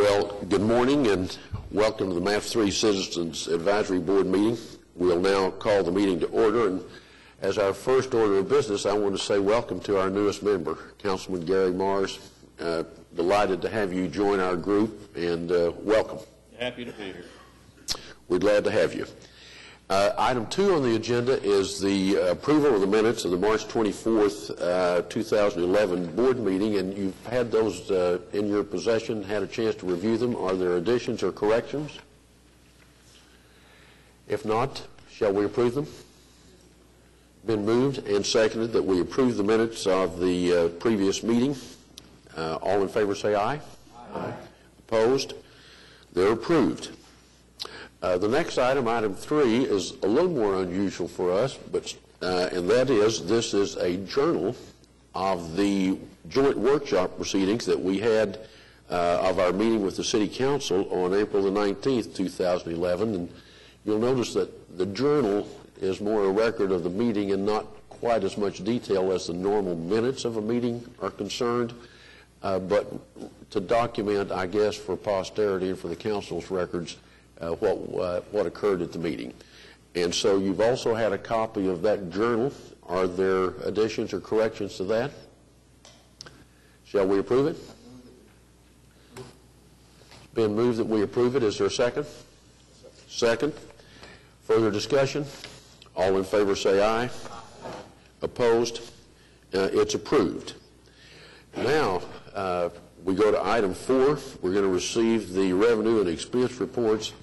Well, good morning and welcome to the MAF3 Citizens Advisory Board meeting. We'll now call the meeting to order, and as our first order of business, I want to say welcome to our newest member, Councilman Gary Mars. Delighted to have you join our group, and welcome. Happy to be here. We're glad to have you. Item 2 on the agenda is the approval of the minutes of the March 24th, 2011 board meeting, and you've had those in your possession, had a chance to review them. Are there additions or corrections? If not, shall we approve them? Been moved and seconded that we approve the minutes of the previous meeting. All in favor say aye. Aye. Opposed? They're approved. The next item, item 3, is a little more unusual for us, but and that is, this is a journal of the joint workshop proceedings that we had of our meeting with the City Council on April the 19th, 2011. And you'll notice that the journal is more a record of the meeting and not quite as much detail as the normal minutes of a meeting are concerned, but to document, I guess, for posterity and for the Council's records, what occurred at the meeting. And so you've also had a copy of that journal. Are there additions or corrections to that? Shall we approve it? It's been moved that we approve it. Is there a second? Second. Further discussion? All in favor say aye. Opposed? It's approved. Now, we go to item 4. We're going to receive the revenue and expense reports.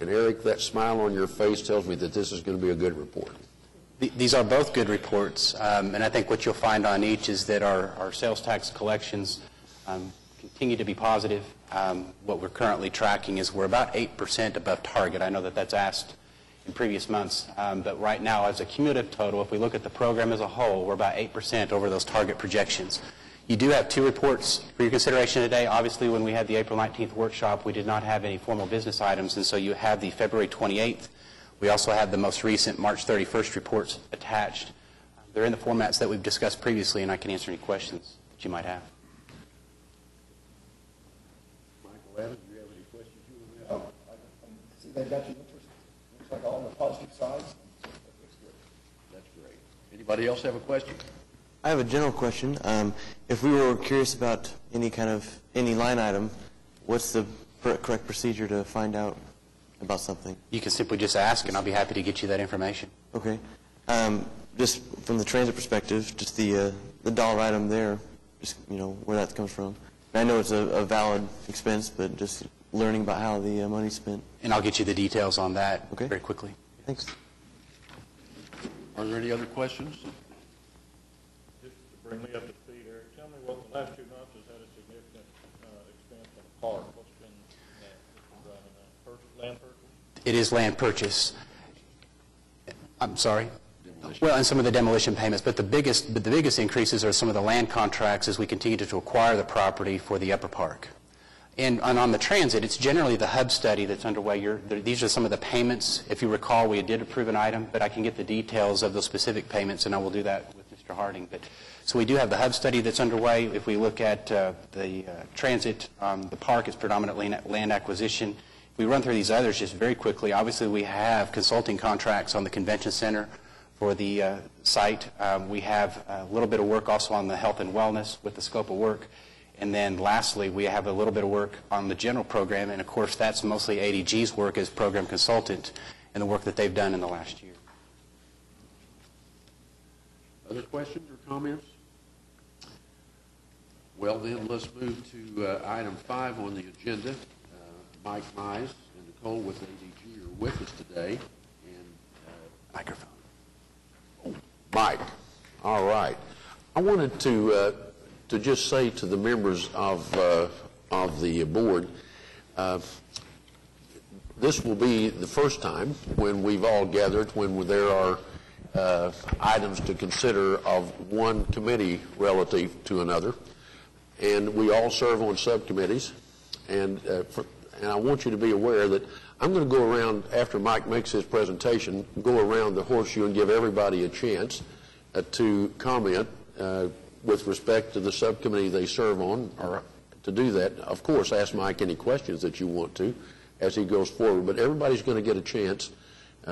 And Eric, that smile on your face tells me that this is going to be a good report. These are both good reports, and I think what you'll find on each is that our sales tax collections continue to be positive. What we're currently tracking is we're about 8% above target. I know that that's asked in previous months, but right now as a cumulative total, if we look at the program as a whole, we're about 8% over those target projections. You do have 2 reports for your consideration today. Obviously, when we had the April 19th workshop, we did not have any formal business items, and so you have the February 28th. We also have the most recent March 31st reports attached. They're in the formats that we've discussed previously, and I can answer any questions that you might have. Michael Evans, do you have any questions you want to ask? I see they've got you looks like all on the positive sides. That's good. That's great. Anybody else have a question? I have a general question. If we were curious about any line item, what's the correct procedure to find out about something? You can simply just ask, and I'll be happy to get you that information. Okay. Just from the transit perspective, just the dollar item there, just where that comes from. And I know it's a valid expense, but just learning about how the money's spent. And I'll get you the details on that Okay. very quickly. Thanks. Are there any other questions? Bring me up to speed, Eric. Tell me what the last 2 months has had a significant expense on the park. What's been driving that? Land purchase? It is land purchase. I'm sorry. Well, and some of the demolition payments, but the biggest increases are some of the land contracts as we continue to acquire the property for the upper park. And on the transit, it's generally the hub study that's underway. These are some of the payments. If you recall, we did approve an item, but I can get the details of those specific payments, and I will do that with Mr. Harding. So we do have the hub study that's underway. If we look at the transit, the park is predominantly land acquisition. If we run through these others just very quickly, obviously we have consulting contracts on the convention center for the site. We have a little bit of work also on the health and wellness with the scope of work. And then lastly, we have a little bit of work on the general program, and of course that's mostly ADG's work as program consultant and the work that they've done in the last year. Other questions or comments? Well, then let's move to item 5 on the agenda. Mike Mize and Nicole with ADG are with us today. And Microphone. Mike, all right. I wanted to just say to the members of the board, this will be the first time when we've all gathered, when there are items to consider of one committee relative to another. And we all serve on subcommittees. And I want you to be aware that I'm going to go around, after Mike makes his presentation, go around the horseshoe and give everybody a chance to comment with respect to the subcommittee they serve on, or to do that. Of course, ask Mike any questions that you want to as he goes forward, but everybody's going to get a chance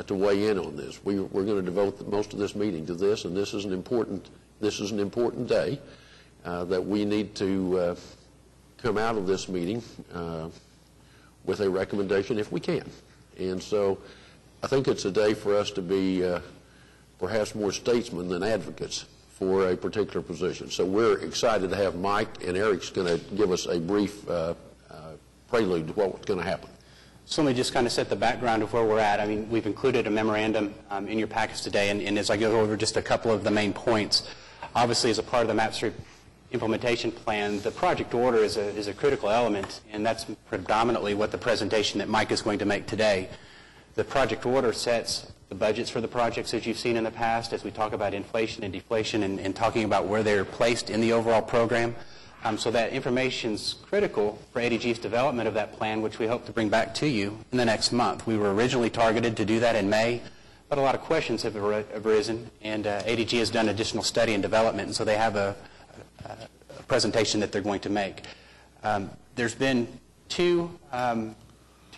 to weigh in on this. We're going to devote most of this meeting to this, and this is an important day that we need to come out of this meeting with a recommendation if we can. And so I think it's a day for us to be perhaps more statesmen than advocates for a particular position. So we're excited to have Mike, and Eric's going to give us a brief prelude to what's going to happen. So let me just kind of set the background of where we're at. I mean, we've included a memorandum in your packets today, and as I go over just a couple of the main points, obviously as a part of the MAP3 implementation plan, the project order is a critical element, and that's predominantly what the presentation that Mike is going to make today. The project order sets the budgets for the projects as you've seen in the past as we talk about inflation and deflation and talking about where they're placed in the overall program. So that information's critical for ADG's development of that plan, which we hope to bring back to you in the next month. We were originally targeted to do that in May, but a lot of questions have arisen, and ADG has done additional study and development, and so they have a presentation that they're going to make. There's been two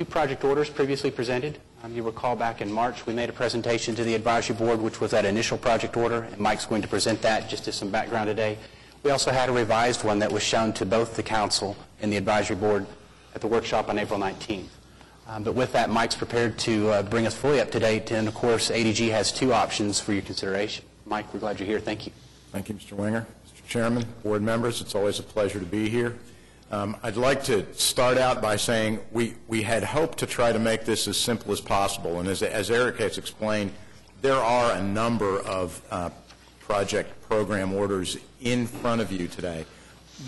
project orders previously presented. You recall back in March we made a presentation to the advisory board, which was that initial project order, and Mike's going to present that just as some background today. We also had a revised one that was shown to both the council and the advisory board at the workshop on April 19th. But with that, Mike's prepared to bring us fully up to date, and of course ADG has two options for your consideration. Mike, we're glad you're here. Thank you. Thank you, Mr. Winger. Mr. Chairman, board members, it's always a pleasure to be here. I'd like to start out by saying we had hoped to try to make this as simple as possible, and as Eric has explained, there are a number of project program orders in front of you today.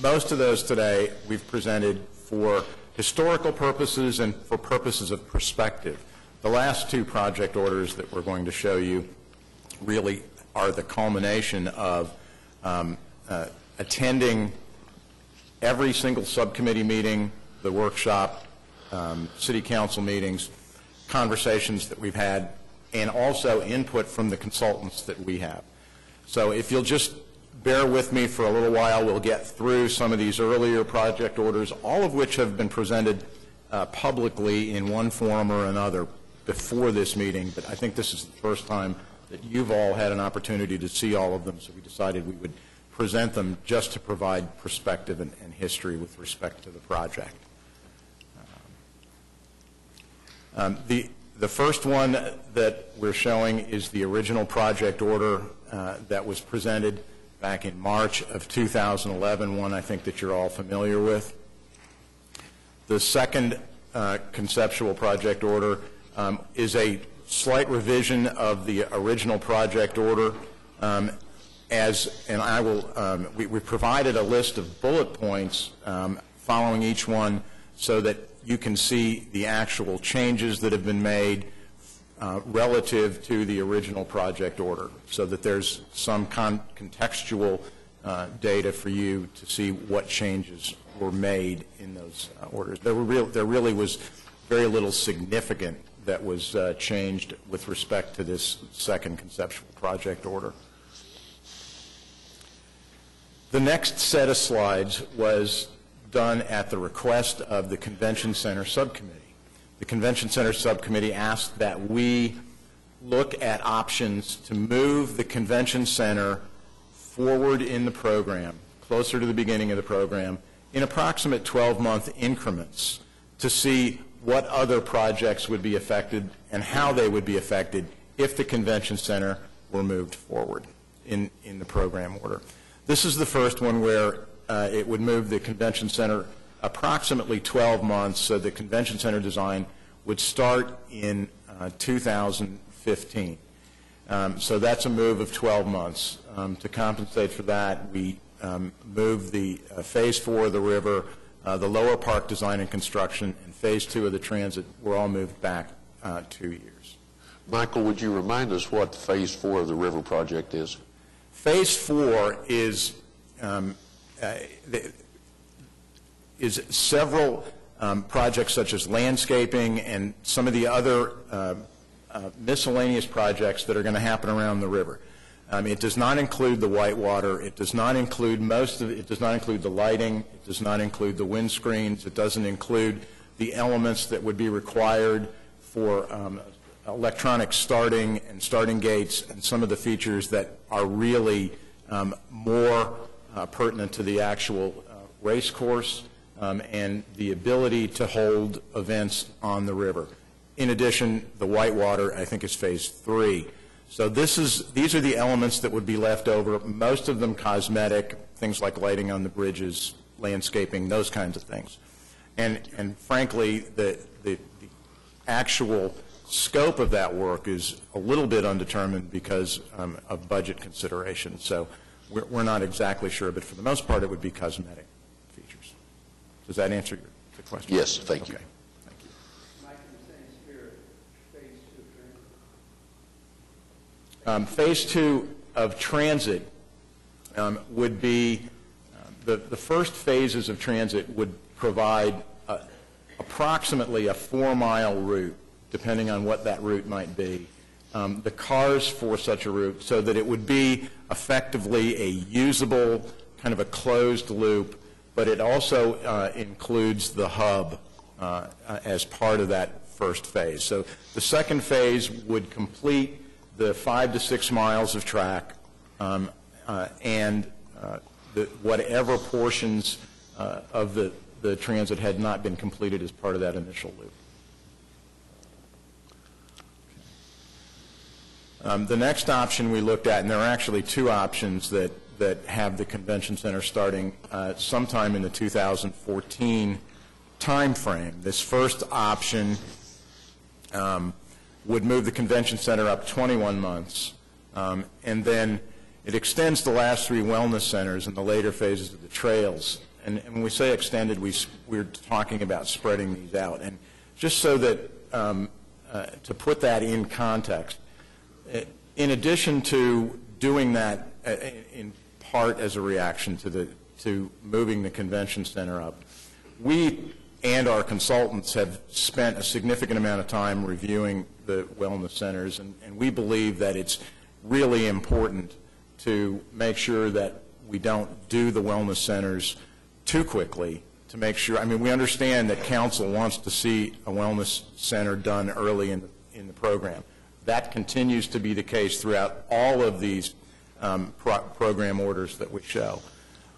Most of those today we've presented for historical purposes and for purposes of perspective. The last two project orders that we're going to show you really are the culmination of attending every single subcommittee meeting, the workshop, city council meetings, conversations that we've had, and also input from the consultants that we have. So if you'll just bear with me for a little while, we'll get through some of these earlier project orders, all of which have been presented publicly in one form or another before this meeting, but I think this is the first time that you've all had an opportunity to see all of them, so we decided we would present them just to provide perspective and history with respect to the project. The first one that we're showing is the original project order that was presented back in March of 2011, one I think that you're all familiar with. The second conceptual project order is a slight revision of the original project order. We provided a list of bullet points following each one so that you can see the actual changes that have been made relative to the original project order, so that there's some contextual data for you to see what changes were made in those orders. There really was very little significant that was changed with respect to this second conceptual project order. The next set of slides was done at the request of the Convention Center Subcommittee. The Convention Center Subcommittee asked that we look at options to move the Convention Center forward in the program, closer to the beginning of the program, in approximate 12-month increments to see what other projects would be affected and how they would be affected if the Convention Center were moved forward in the program order. This is the first one where it would move the Convention Center approximately 12 months, so the Convention Center design would start in 2015. So that's a move of 12 months. To compensate for that, we moved the Phase 4 of the river, the lower park design and construction, and Phase 2 of the transit were all moved back 2 years. Michael, would you remind us what Phase 4 of the river project is? Phase 4 is several projects such as landscaping and some of the other miscellaneous projects that are going to happen around the river. It does not include the whitewater. It does not include it does not include the lighting. It does not include the windscreens. It doesn't include the elements that would be required for electronic starting and starting gates and some of the features that are really more pertinent to the actual race course and the ability to hold events on the river. In addition, the whitewater, I think, is phase 3. So these are the elements that would be left over, most of them cosmetic, things like lighting on the bridges, landscaping, those kinds of things. And frankly, the actual scope of that work is a little bit undetermined because of budget considerations. So we're not exactly sure, but for the most part, it would be cosmetic features. Does that answer the question? Yes, thank you. Okay. Thank you. Mike, in the same spirit, phase 2 Phase 2 of transit would be, the first phases of transit would provide approximately a 4-mile route, depending on what that route might be. The cars for such a route, so that it would be effectively a usable, kind of a closed loop, but it also includes the hub as part of that first phase. So the second phase would complete the 5 to 6 miles of track and whatever portions of the transit had not been completed as part of that initial loop. The next option we looked at, and there are actually 2 options that have the convention center starting sometime in the 2014 time frame. This first option would move the convention center up 21 months, and then it extends the last 3 wellness centers in the later phases of the trails. And when we say extended, we're talking about spreading these out. And just so that, to put that in context, in addition to doing that in part as a reaction to moving the convention center up, we and our consultants have spent a significant amount of time reviewing the wellness centers, and we believe that it's really important to make sure that we don't do the wellness centers too quickly, to make sure, I mean, we understand that council wants to see a wellness center done early in the program. That continues to be the case throughout all of these program orders that we show.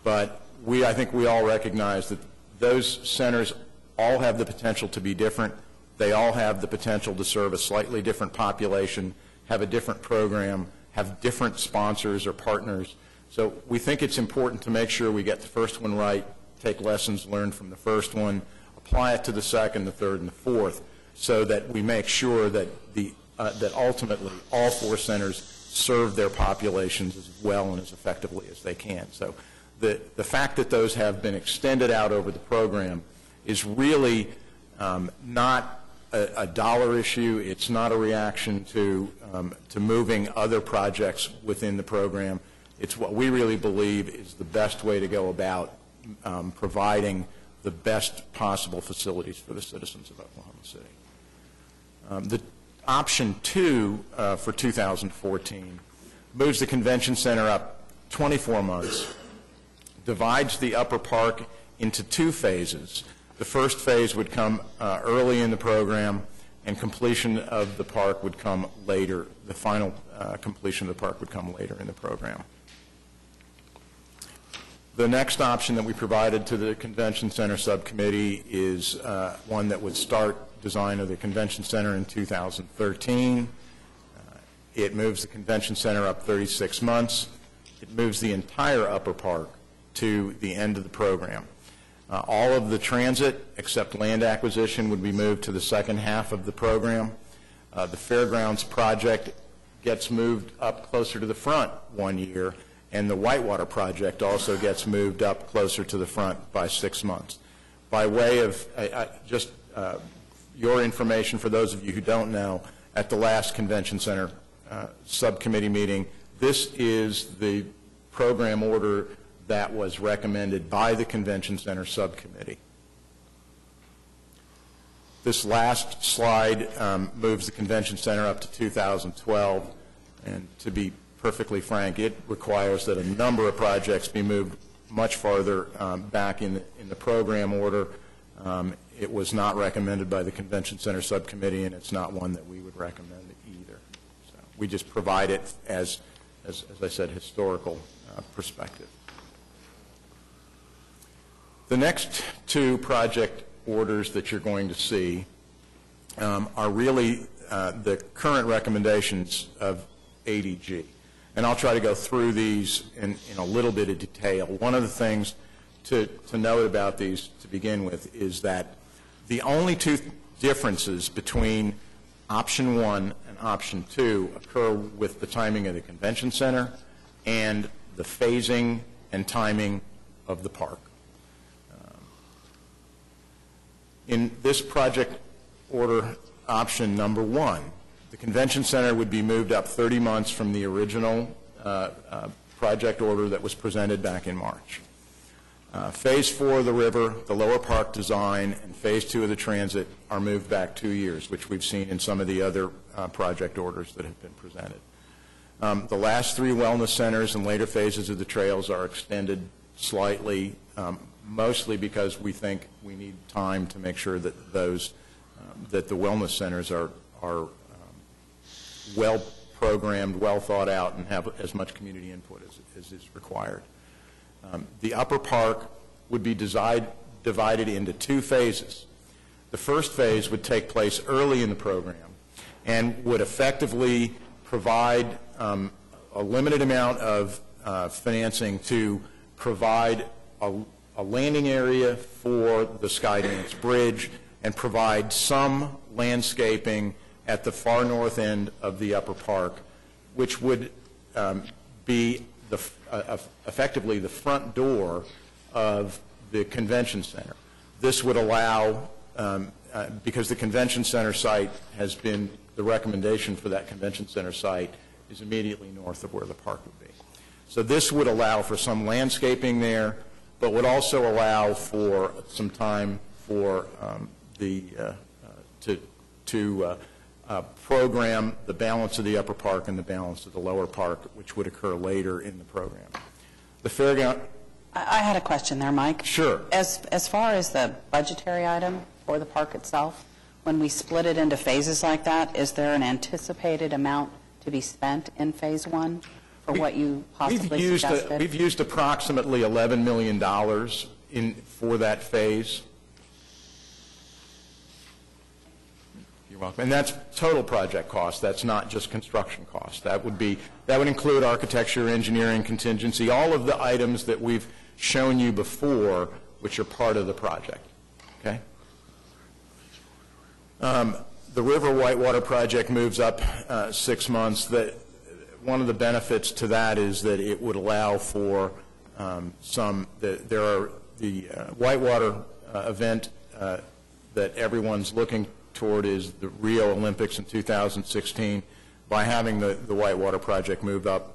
But I think we all recognize that those centers all have the potential to be different. They all have the potential to serve a slightly different population, have a different program, have different sponsors or partners. So we think it's important to make sure we get the first one right, take lessons learned from the first one, apply it to the second, the third, and the fourth, so that we make sure that that ultimately all 4 centers serve their populations as well and as effectively as they can. So the fact that those have been extended out over the program is really not a dollar issue. It's not a reaction to moving other projects within the program. It's what we really believe is the best way to go about providing the best possible facilities for the citizens of Oklahoma City. The option 2 for 2014 moves the convention center up 24 months, divides the upper park into 2 phases. The first phase would come early in the program, and completion of the park would come later. The final completion of the park would come later in the program. The next option that we provided to the Convention Center Subcommittee is one that would start design of the Convention Center in 2013. It moves the Convention Center up 36 months. It moves the entire upper park to the end of the program. All of the transit, except land acquisition, would be moved to the second half of the program. The Fairgrounds project gets moved up closer to the front 1 year, and the Whitewater project also gets moved up closer to the front by 6 months. By way of just your information, for those of you who don't know, at the last Convention Center Subcommittee meeting, this is the program order that was recommended by the Convention Center Subcommittee. This last slide moves the Convention Center up to 2012, and to be perfectly frank, it requires that a number of projects be moved much farther back in the program order. It was not recommended by the Convention Center Subcommittee, and it's not one that we would recommend either. So we just provide it as I said, historical perspective. The next two project orders that you're going to see are really the current recommendations of ADG. And I'll try to go through these in a little bit of detail. One of the things to note about these to begin with is that the only two differences between option 1 and option 2 occur with the timing of the convention center and the phasing and timing of the park. In this project order option number 1, the convention center would be moved up 30 months from the original project order that was presented back in March. Phase 4 of the river, the lower park design, and Phase 2 of the transit are moved back 2 years, which we've seen in some of the other project orders that have been presented. The last 3 wellness centers and later phases of the trails are extended slightly, mostly because we think we need time to make sure that that the wellness centers are well programmed, well thought out, and have as much community input as is required. The upper park would be divided into 2 phases. The first phase would take place early in the program and would effectively provide a limited amount of financing to provide a landing area for the Skydance Bridge and provide some landscaping at the far north end of the upper park, which would be effectively the front door of the convention center. This would allow, because the convention center site has been, the recommendation for that convention center site is immediately north of where the park would be. So this would allow for some landscaping there, but would also allow for some time for to program the balance of the upper park and the balance of the lower park, which would occur later in the program. The fairground. I had a question there, Mike. Sure. As far as the budgetary item for the park itself, when we split it into phases like that, is there an anticipated amount to be spent in Phase 1 for what you possibly suggested? We've used approximately $11 million for that phase. You're welcome. And that's total project cost. That's not just construction cost. That would include architecture, engineering, contingency, all of the items that we've shown you before, which are part of the project. Okay? The River Whitewater project moves up 6 months. One of the benefits to that is that it would allow for the Whitewater event that everyone's looking toward is the Rio Olympics in 2016. By having the Whitewater project moved up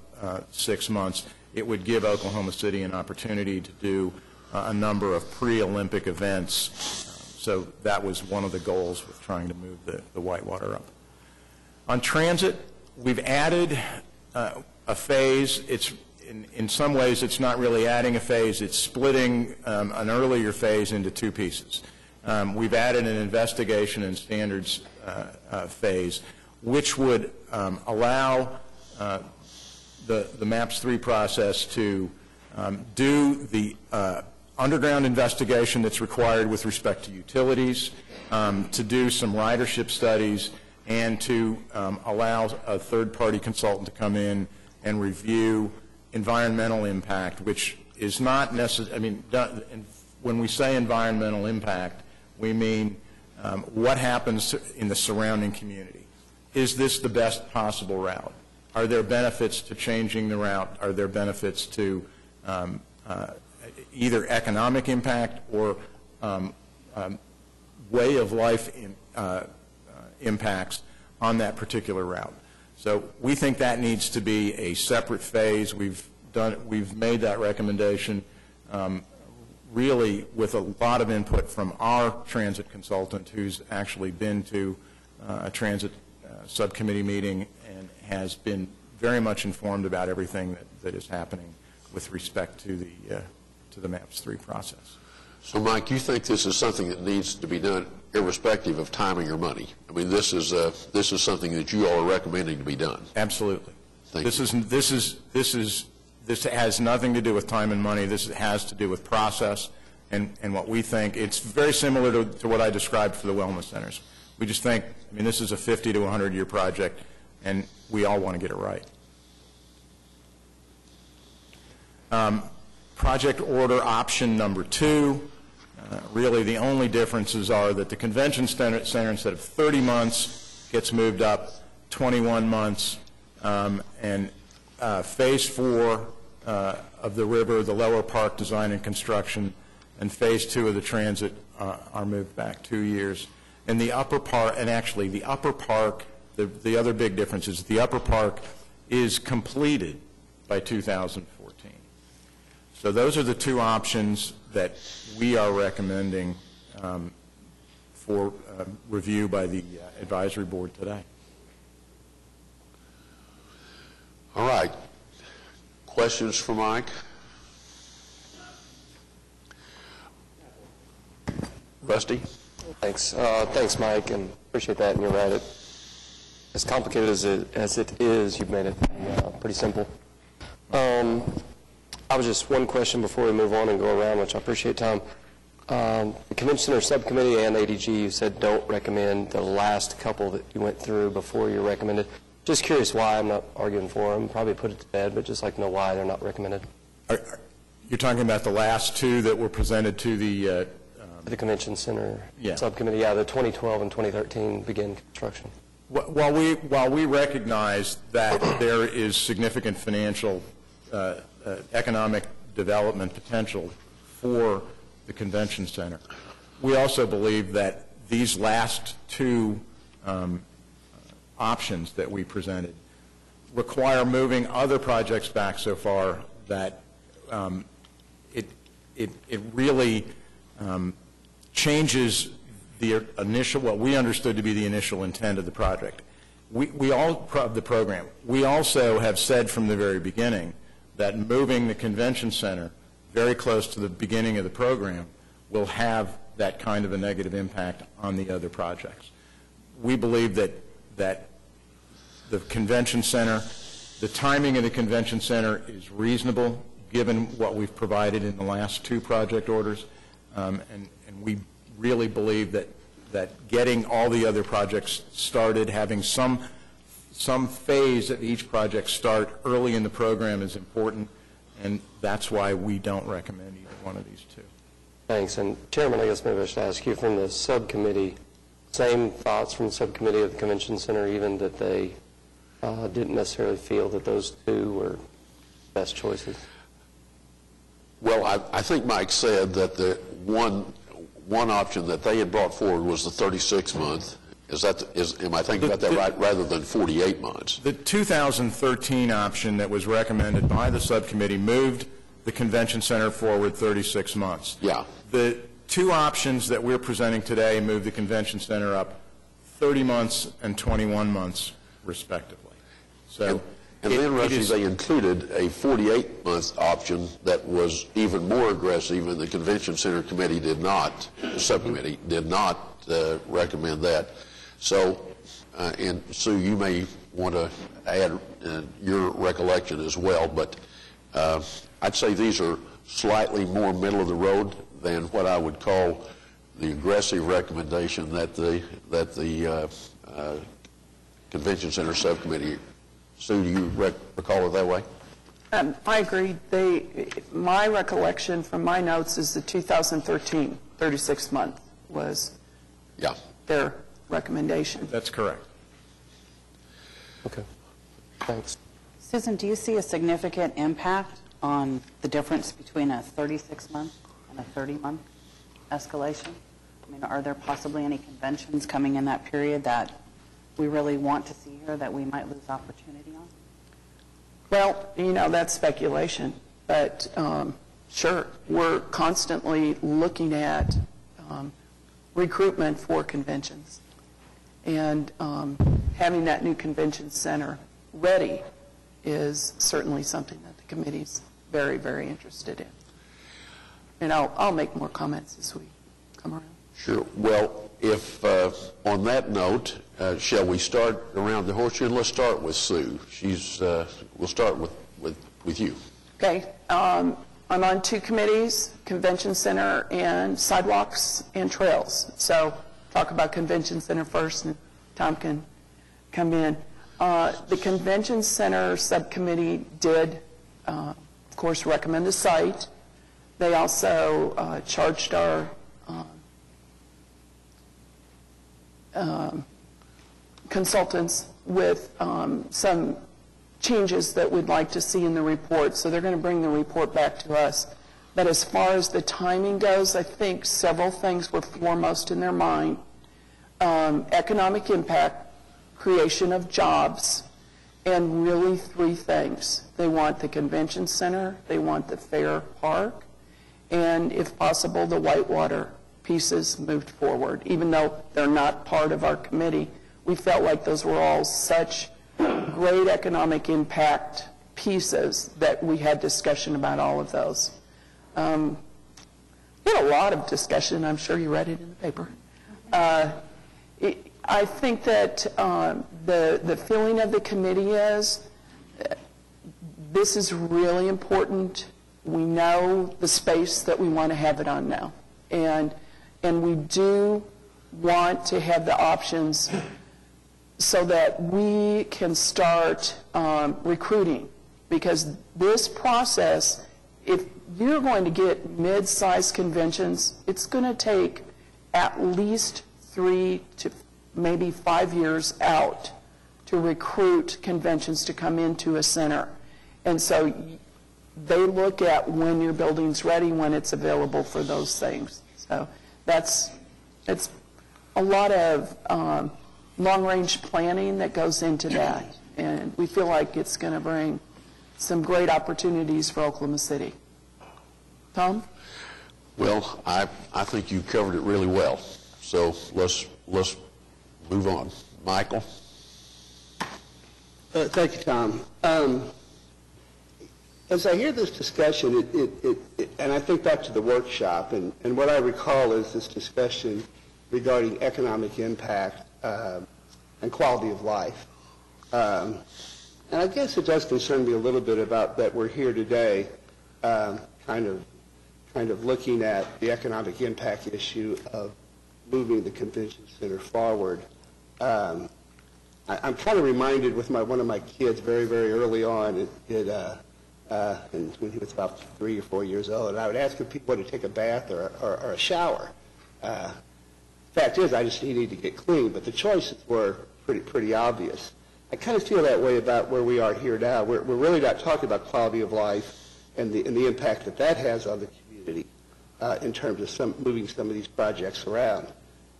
6 months, it would give Oklahoma City an opportunity to do a number of pre-Olympic events. So that was one of the goals with trying to move the Whitewater up. On transit, we've added a phase. In some ways, it's not really adding a phase. It's splitting an earlier phase into 2 pieces. We've added an investigation and standards phase, which would allow the MAPS 3 process to do the underground investigation that's required with respect to utilities, to do some ridership studies, and to allow a third-party consultant to come in and review environmental impact, which is not necessary. I mean, when we say environmental impact, we mean what happens in the surrounding community. Is this the best possible route? Are there benefits to changing the route? Are there benefits to either economic impact or way of life impacts on that particular route? So we think that needs to be a separate phase. We've made that recommendation really with a lot of input from our transit consultant, who's actually been to a transit subcommittee meeting and has been very much informed about everything that is happening with respect to the MAPS 3 process. So, Mike, you think this is something that needs to be done irrespective of timing or money? I mean, this is something that you all are recommending to be done. Absolutely. Thank you. This has nothing to do with time and money. This has to do with process and what we think. It's very similar to what I described for the wellness centers. We just think, I mean, this is a 50 to 100-year project, and we all want to get it right. Project order option number 2, really the only differences are that the convention center instead of 30 months gets moved up 21 months, and phase 4 of the river, the lower park design and construction, and phase 2 of the transit are moved back 2 years. And the upper park, and actually the upper park, the other big difference is the upper park is completed by 2014. So those are the 2 options that we are recommending for review by the advisory board today. All right. Questions for Mike? Rusty? Thanks. Thanks, Mike, and appreciate that. And you're right. As complicated as it is, you've made it pretty simple. I was just one question before we move on and go around, which I appreciate, Tom. The Convention Center Subcommittee and ADG, you said don't recommend the last couple that you went through before you recommended. Just curious why. I'm not arguing for them. Probably put it to bed, but just like to know why they're not recommended. You're talking about the last 2 that were presented to the Convention Center Subcommittee, yeah, the 2012 and 2013 begin construction. While we recognize that there is significant financial economic development potential for the Convention Center, we also believe that these last 2 options that we presented require moving other projects back so far that it really changes the initial, what we understood to be the initial intent of the project. The program. We also have said from the very beginning that moving the Convention Center very close to the beginning of the program will have that kind of a negative impact on the other projects. We believe that the Convention Center, the timing of the Convention Center is reasonable given what we've provided in the last 2 project orders, and we really believe that getting all the other projects started, having some phase of each project start early in the program is important, and that's why we don't recommend either one of these 2. Thanks. And Chairman, I guess maybe I should ask you from the subcommittee, same thoughts from the subcommittee of the Convention Center, even that they didn't necessarily feel that those 2 were best choices? Well, I think Mike said that the one option that they had brought forward was the 36-month. Am I thinking about that right, rather than 48 months? The 2013 option that was recommended by the subcommittee moved the Convention Center forward 36 months. Yeah. The 2 options that we're presenting today move the Convention Center up 30 months and 21 months, respectively. So, and then, Rusty, they included a 48-month option that was even more aggressive, and the Convention Center Committee did not, the subcommittee did not recommend that. So, and Sue, you may want to add your recollection as well, but I'd say these are slightly more middle of the road than what I would call the aggressive recommendation that the Convention Center Subcommittee. Sue, do you recall it that way? I agree. My recollection from my notes is the 2013 36-month was their recommendation. That's correct. Okay. Thanks. Susan, do you see a significant impact on the difference between a 36-month and a 30-month escalation? I mean, are there possibly any conventions coming in that period that we really want to see here that we might lose opportunity on? Well, you know, that's speculation, but sure, we're constantly looking at recruitment for conventions, and having that new convention center ready is certainly something that the committee's very, very interested in. And I'll make more comments as we come around. Sure. Well, if, on that note, shall we start around the horseshoe? And let's start with Sue. We'll start with you. Okay. I'm on 2 committees, Convention Center and Sidewalks and Trails. So talk about Convention Center first, and Tom can come in. The Convention Center Subcommittee did, of course, recommend a site. They also charged our consultants with some changes that we'd like to see in the report. So they're going to bring the report back to us. But as far as the timing goes, I think several things were foremost in their mind. Economic impact, creation of jobs, and really 3 things. They want the convention center, they want the fair park, and if possible, the Whitewater pieces moved forward. Even though they're not part of our committee, we felt like those were all such great economic impact pieces that we had discussion about all of those. We had a lot of discussion. I'm sure you read it in the paper. I think that the feeling of the committee is this is really important. We know the space that we want to have it on now. And we do want to have the options so that we can start recruiting. Because this process, if you're going to get mid-sized conventions, it's going to take at least 3 to maybe 5 years out to recruit conventions to come into a center. And so they look at when your building's ready, when it's available for those things. So it's a lot of long-range planning that goes into that. And we feel like it's going to bring some great opportunities for Oklahoma City. Tom? Well, I think you covered it really well. So let's move on. Michael? Thank you, Tom. As I hear this discussion, and I think back to the workshop, and what I recall is this discussion regarding economic impact and quality of life. And I guess it does concern me a little bit about that we're here today kind of looking at the economic impact issue of moving the convention center forward. I'm kind of reminded with one of my kids very, very early on, and when he was about 3 or 4 years old, and I would ask if people wanted to take a bath or a shower. Fact is, I just needed to get clean, but the choices were pretty obvious. I kind of feel that way about where we are here now. We're really not talking about quality of life and the impact that has on the community in terms of moving some of these projects around.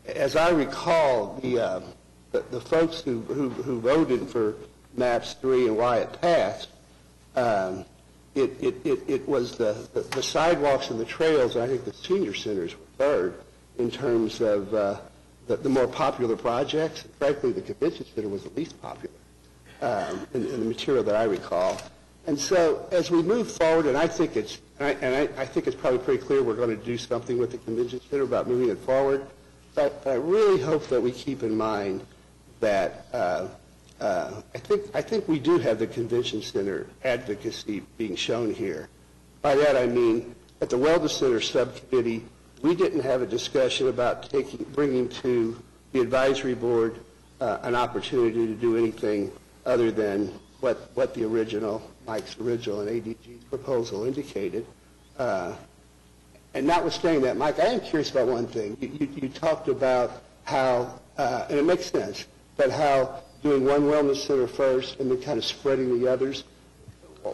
As I recall, the folks who voted for MAPS 3 and why it passed, it was the sidewalks and the trails, and I think the senior centers were third in terms of the more popular projects. And frankly, the convention center was the least popular in the material that I recall. And so as we move forward, and I think it's probably pretty clear we're going to do something with the convention center about moving it forward. But I really hope that we keep in mind that I think we do have the convention center advocacy being shown here. By that I mean at the Wellness Center subcommittee, we didn't have a discussion about bringing to the advisory board an opportunity to do anything other than what the original, Mike's original and ADG's proposal indicated. And notwithstanding that, Mike, I am curious about one thing. You talked about how, and it makes sense, but how doing one wellness center first and then kind of spreading the others.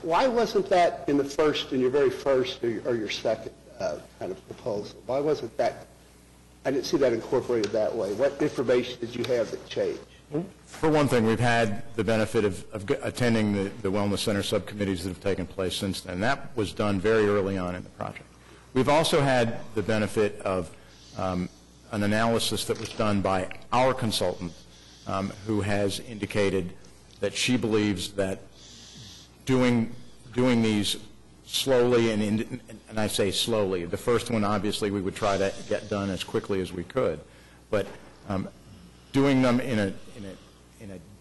Why wasn't that in your very first or your second kind of proposal? Why wasn't that? I didn't see that incorporated that way. What information did you have that changed? For one thing, we've had the benefit of attending the Wellness Center subcommittees that have taken place since then. That was done very early on in the project. We've also had the benefit of an analysis that was done by our consultant who has indicated that she believes that doing these slowly, and I say slowly. The first one, obviously, we would try to get done as quickly as we could, but doing them in a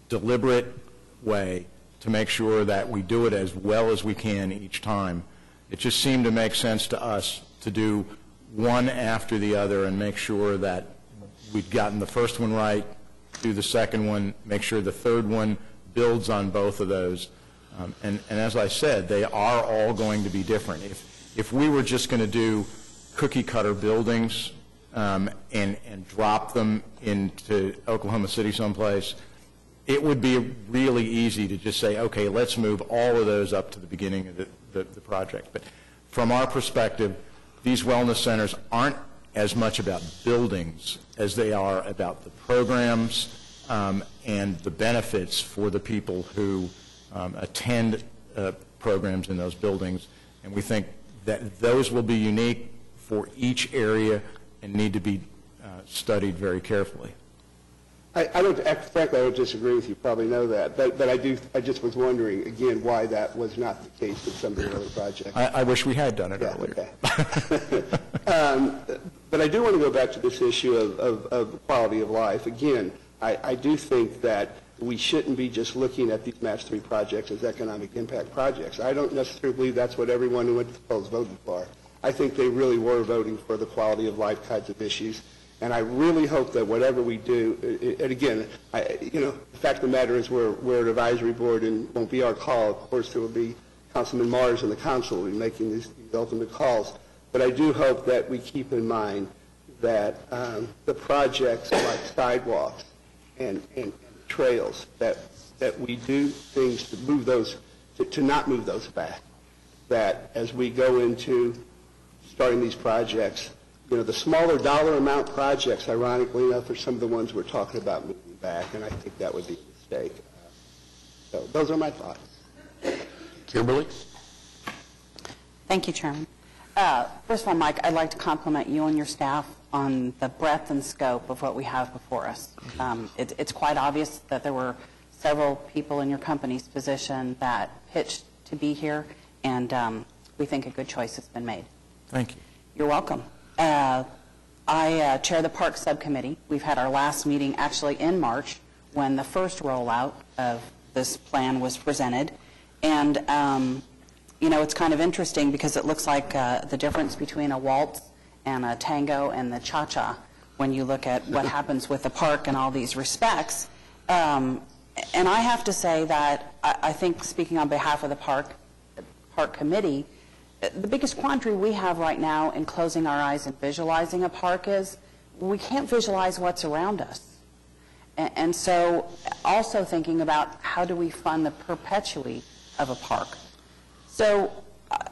deliberate way to make sure that we do it as well as we can each time. It just seemed to make sense to us to do one after the other and make sure that we'd gotten the first one right, do the second one, make sure the third one builds on both of those. And as I said, they are all going to be different. If we were just going to do cookie-cutter buildings and drop them into Oklahoma City someplace, it would be really easy to just say, okay, let's move all of those up to the beginning of the project. But from our perspective, these wellness centers aren't as much about buildings as they are about the programs and the benefits for the people who attend programs in those buildings. And we think that those will be unique for each area and need to be studied very carefully. Frankly, I would disagree with you. You probably know that, but I just was wondering again why that was not the case with some of the other projects. I wish we had done it earlier. Okay. But I do want to go back to this issue of quality of life. Again, I do think that we shouldn't be just looking at these Match 3 projects as economic impact projects. I don't necessarily believe that's what everyone who went to the polls voted for. I think they really were voting for the quality of life kinds of issues. And I really hope that whatever we do, and again, the fact of the matter is we're an advisory board and it won't be our call. Of course, there will be Councilman Mars and the council will be making these ultimate calls. But I do hope that we keep in mind that the projects like sidewalks and trails, that we do things to move those, to not move those back. That as we go into starting these projects, the smaller dollar amount projects, ironically enough, are some of the ones we're talking about moving back, and I think that would be a mistake. So those are my thoughts. Kimberly? Thank you, Chairman. First of all, Mike, I'd like to compliment you and your staff on the breadth and scope of what we have before us. It's quite obvious that there were several people in your company's position that pitched to be here, and we think a good choice has been made. Thank you. You're welcome. I chair the Park Subcommittee. We've had our last meeting actually in March when the first rollout of this plan was presented. And, it's kind of interesting because it looks like the difference between a waltz and a tango and the cha-cha when you look at what happens with the park in all these respects. And I have to say that I think, speaking on behalf of the Park Committee, the biggest quandary we have right now in closing our eyes and visualizing a park is we can't visualize what's around us. And so also thinking about how do we fund the perpetuity of a park. So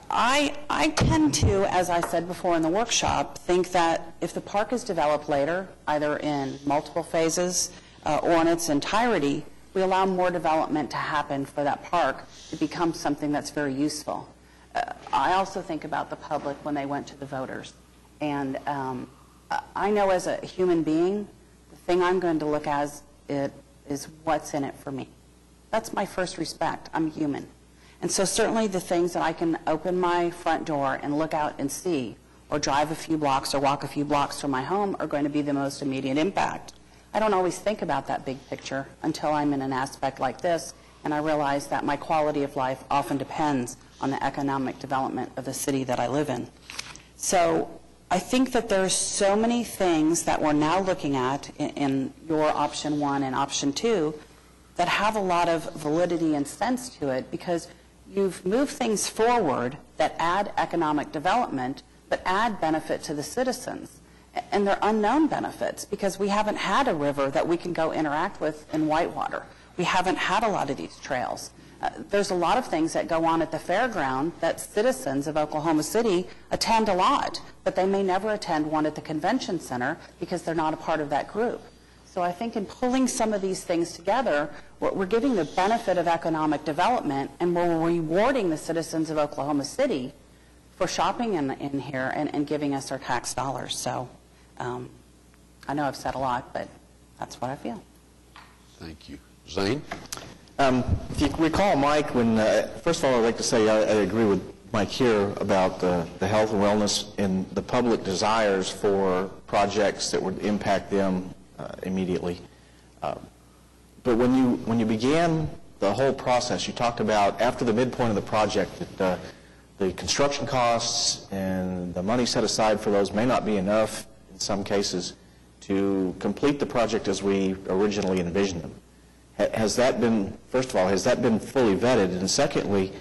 I tend to, as I said before in the workshop, think that if the park is developed later, either in multiple phases or in its entirety, we allow more development to happen for that park to become something that's very useful. I also think about the public when they went to the voters. And I know as a human being, the thing I'm going to look at is what's in it for me. That's my first respect. I'm human. And so certainly the things that I can open my front door and look out and see, or drive a few blocks or walk a few blocks from my home, are going to be the most immediate impact. I don't always think about that big picture until I'm in an aspect like this, and I realize that my quality of life often depends on the economic development of the city that I live in. So I think that there's so many things that we're now looking at in your option 1 and option 2 that have a lot of validity and sense to it, because you've moved things forward that add economic development but add benefit to the citizens. And they're unknown benefits because we haven't had a river that we can go interact with in Whitewater. We haven't had a lot of these trails. There's a lot of things that go on at the fairground that citizens of Oklahoma City attend a lot, but they may never attend one at the convention center because they're not a part of that group. So I think in pulling some of these things together, we're giving the benefit of economic development, and we're rewarding the citizens of Oklahoma City for shopping in here and giving us our tax dollars. So I know I've said a lot, but that's what I feel. Thank you. Zane? If you recall, Mike, when first of all, I'd like to say I agree with Mike here about the health and wellness and the public desires for projects that would impact them immediately. But when you began the whole process, you talked about after the midpoint of the project that the construction costs and the money set aside for those may not be enough in some cases to complete the project as we originally envisioned them. Has that been, first of all, has that been fully vetted? And secondly,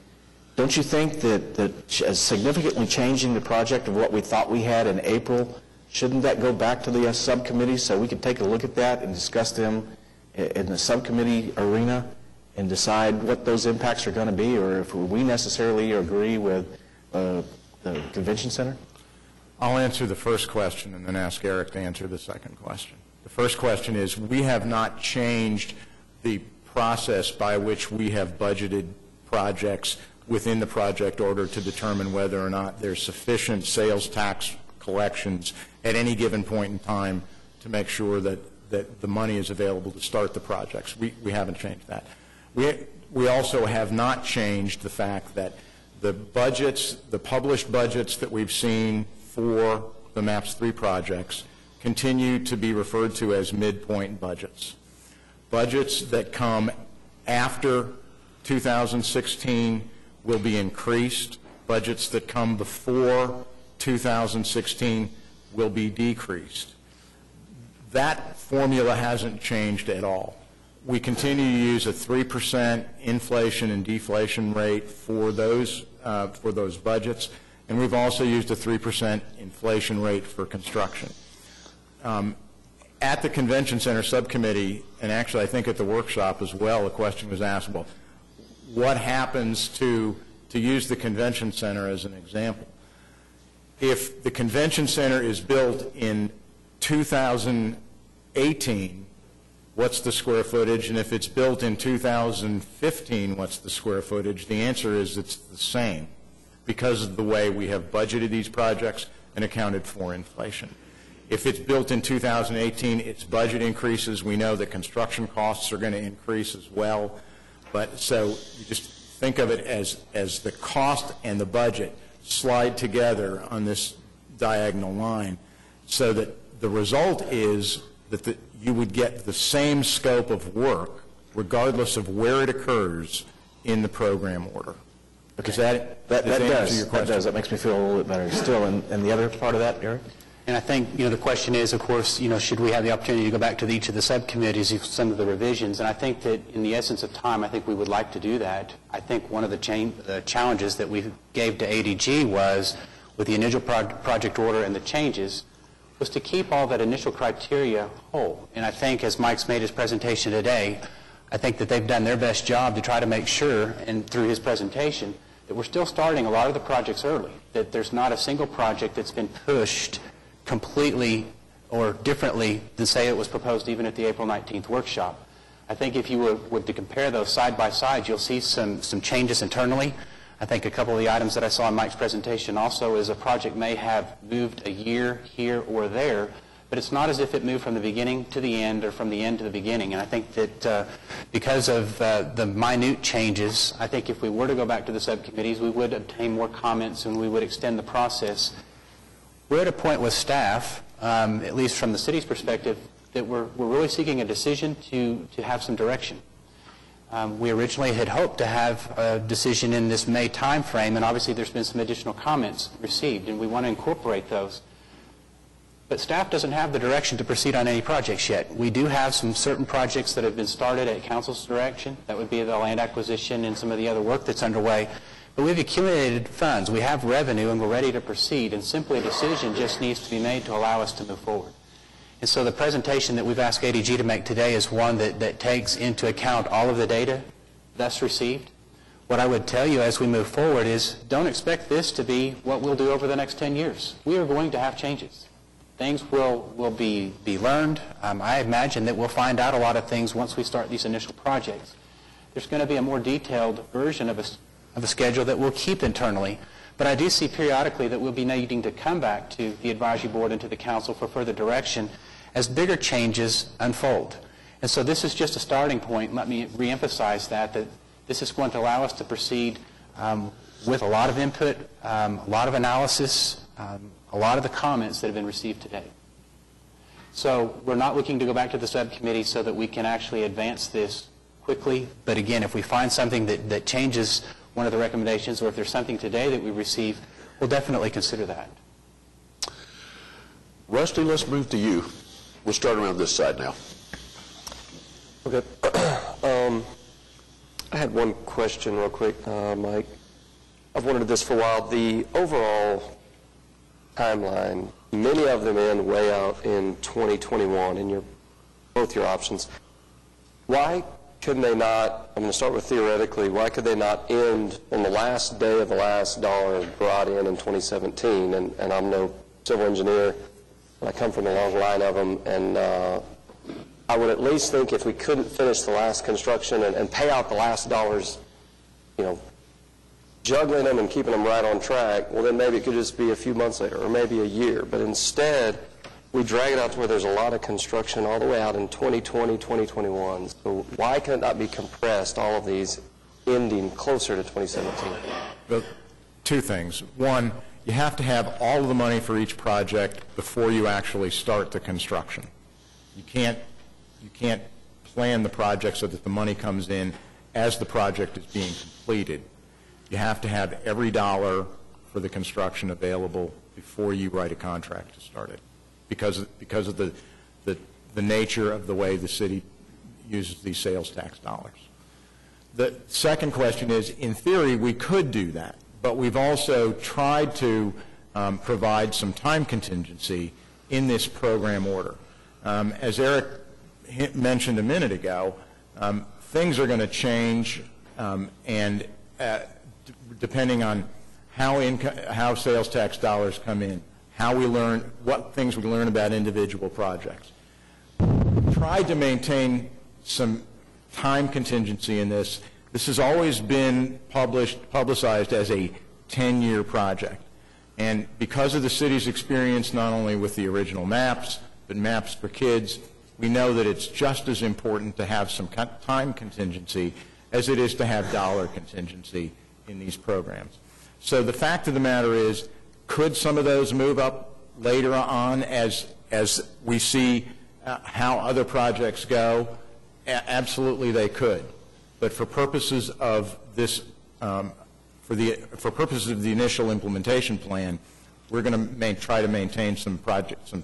don't you think that significantly changing the project of what we thought we had in April, shouldn't that go back to the subcommittee so we can take a look at that and discuss them in the subcommittee arena and decide what those impacts are going to be, or if we necessarily agree with the convention center? I'll answer the first question and then ask Eric to answer the second question. The first question is, we have not changed the process by which we have budgeted projects within the project order to determine whether or not there's sufficient sales tax collections at any given point in time to make sure that the money is available to start the projects. We haven't changed that. We also have not changed the fact that the budgets, the published budgets that we've seen for the MAPS 3 projects continue to be referred to as midpoint budgets. Budgets that come after 2016 will be increased. Budgets that come before 2016 will be decreased. That formula hasn't changed at all. We continue to use a 3% inflation and deflation rate for those budgets, and we've also used a 3% inflation rate for construction. At the Convention Center Subcommittee, and actually I think at the workshop as well, a question was asked, well, what happens to use the Convention Center as an example? If the Convention Center is built in 2018, what's the square footage? And if it's built in 2015, what's the square footage? The answer is it's the same because of the way we have budgeted these projects and accounted for inflation. If it's built in 2018, its budget increases. We know that construction costs are going to increase as well. But so you just think of it as the cost and the budget slide together on this diagonal line so that the result is that you would get the same scope of work regardless of where it occurs in the program order. Okay. That does. That makes me feel a little bit better. Still, and the other part of that, Eric? And I think, the question is, of course, should we have the opportunity to go back to each of the subcommittees, some of the revisions? And I think that in the essence of time, I think we would like to do that. I think one of the challenges that we gave to ADG was, with the initial project order and the changes, was to keep all that initial criteria whole. And I think, as Mike's made his presentation today, I think that they've done their best job to try to make sure, and through his presentation, that we're still starting a lot of the projects early, that there's not a single project that's been pushed completely or differently than, say, it was proposed even at the April 19th workshop. I think if you were to compare those side by side, you'll see some changes internally. I think a couple of the items that I saw in Mike's presentation also is a project may have moved a year here or there, but it's not as if it moved from the beginning to the end or from the end to the beginning. And I think that because of the minute changes, I think if we were to go back to the subcommittees, we would obtain more comments and we would extend the process. We're at a point with staff, at least from the city's perspective, that we're really seeking a decision to have some direction. We originally had hoped to have a decision in this May time frame, and obviously there's been some additional comments received, and we want to incorporate those. But staff doesn't have the direction to proceed on any projects yet. We do have some certain projects that have been started at council's direction. That would be the land acquisition and some of the other work that's underway. But we've accumulated funds. We have revenue, and we're ready to proceed, and simply a decision just needs to be made to allow us to move forward. And so the presentation that we've asked ADG to make today is one that takes into account all of the data thus received. What I would tell you as we move forward is don't expect this to be what we'll do over the next 10 years. We are going to have changes. Things will be learned. I imagine that we'll find out a lot of things once we start these initial projects. There's going to be a more detailed version of a schedule that we'll keep internally. But I do see periodically that we'll be needing to come back to the advisory board and to the council for further direction as bigger changes unfold. And so this is just a starting point. Let me reemphasize that this is going to allow us to proceed with a lot of input, a lot of analysis, a lot of the comments that have been received today. So we're not looking to go back to the subcommittee so that we can actually advance this quickly. But again, if we find something that changes one of the recommendations, or if there's something today that we receive, we'll definitely consider that. Rusty, let's move to you. We'll start around this side now. Okay. I had one question real quick, Mike. I've wondered this for a while. The overall timeline, many of them end way out in 2021 in both your options. Why couldn't they not, I'm going to start with theoretically, why could they not end on the last day of the last dollar brought in 2017? And I'm no civil engineer, but I come from a long line of them, and I would at least think if we couldn't finish the last construction and pay out the last dollars, juggling them and keeping them right on track, well, then maybe it could just be a few months later or maybe a year. But instead, we drag it out to where there's a lot of construction all the way out in 2020, 2021. So why can it not be compressed, all of these ending closer to 2017? Well, two things. One, you have to have all of the money for each project before you actually start the construction. You can't plan the project so that the money comes in as the project is being completed. You have to have every dollar for the construction available before you write a contract to start it, because of the nature of the way the city uses these sales tax dollars. The second question is, in theory, we could do that, but we've also tried to provide some time contingency in this program order. As Eric mentioned a minute ago, things are going to change, and depending on how sales tax dollars come in, how we learn, what things we learn about individual projects. We tried to maintain some time contingency in this. This has always been publicized as a 10-year project. And because of the city's experience not only with the original maps, but Maps for Kids, we know that it's just as important to have some time contingency as it is to have dollar contingency in these programs. So the fact of the matter is, could some of those move up later on as we see how other projects go? Absolutely they could. But for purposes of this, for purposes of the initial implementation plan, we're going to try to maintain some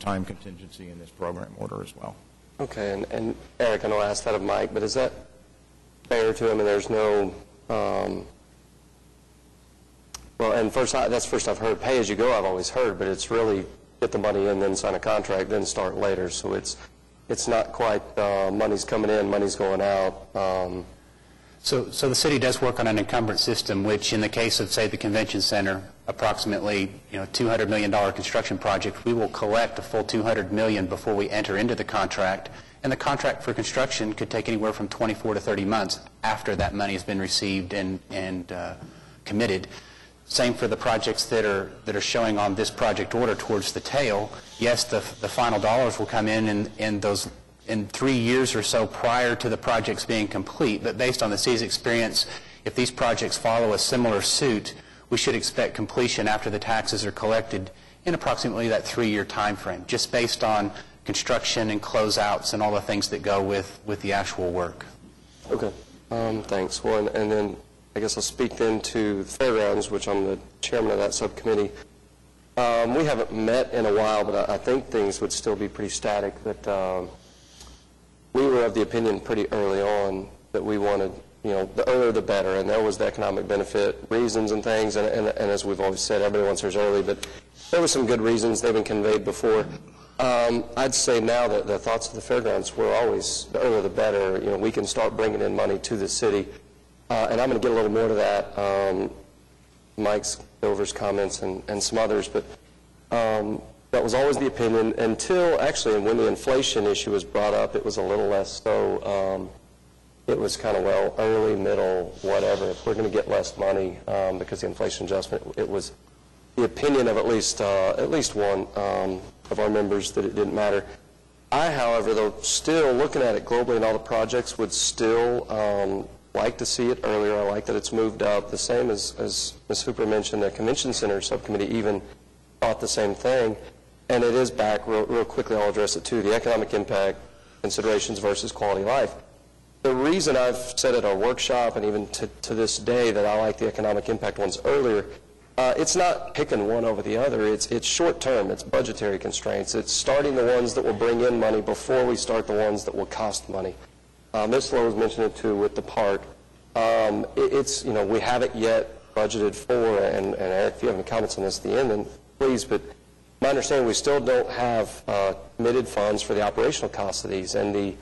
time contingency in this program order as well. Okay, and Eric, I know I asked that of Mike, but is that fair to him? And there's no, well, and that's first I've heard. Pay as you go, I've always heard, but it's really get the money in, then sign a contract, then start later. So it's not quite money's coming in, money's going out. So the city does work on an encumbrance system, which in the case of, say, the convention center, approximately $200 million construction project, we will collect a full $200 million before we enter into the contract. And the contract for construction could take anywhere from 24 to 30 months after that money has been received and committed. Same for the projects that are showing on this project order towards the tail. Yes, the final dollars will come in 3 years or so prior to the projects being complete, but based on the city's experience, if these projects follow a similar suit, we should expect completion after the taxes are collected in approximately that 3-year time frame, just based on construction and closeouts and all the things that go with the actual work. Okay, thanks. Well, and then I guess I'll speak then to the fairgrounds, which I'm the chairman of that subcommittee. We haven't met in a while, but I think things would still be pretty static. But we were of the opinion pretty early on that we wanted, the earlier the better, and there was the economic benefit reasons and things, and as we've always said, everybody wants theirs early, but there were some good reasons. They've been conveyed before. I'd say now that the thoughts of the fairgrounds were always the earlier the better. We can start bringing in money to the city, and I'm going to get a little more to that, Mike's, Silver's comments, and some others, but that was always the opinion until, actually, when the inflation issue was brought up, it was a little less so. It was kind of, well, early, middle, whatever. If we're going to get less money because the inflation adjustment, it was the opinion of at least one of our members that it didn't matter. I, however, though, still looking at it globally and all the projects, would still like to see it earlier. I like that it's moved up. The same as Ms. Hooper mentioned, the Convention Center Subcommittee even thought the same thing. And it is back, real quickly, I'll address it too, the economic impact considerations versus quality of life. The reason I've said at our workshop and even to this day that I like the economic impact ones earlier, it's not picking one over the other. It's short-term. It's budgetary constraints. It's starting the ones that will bring in money before we start the ones that will cost money. Ms. Lowe was mentioning it too with the park. It's, you know, we haven't yet budgeted for, and Eric, if you have any comments on this at the end, then please, but my understanding, we still don't have committed funds for the operational costs of these. And the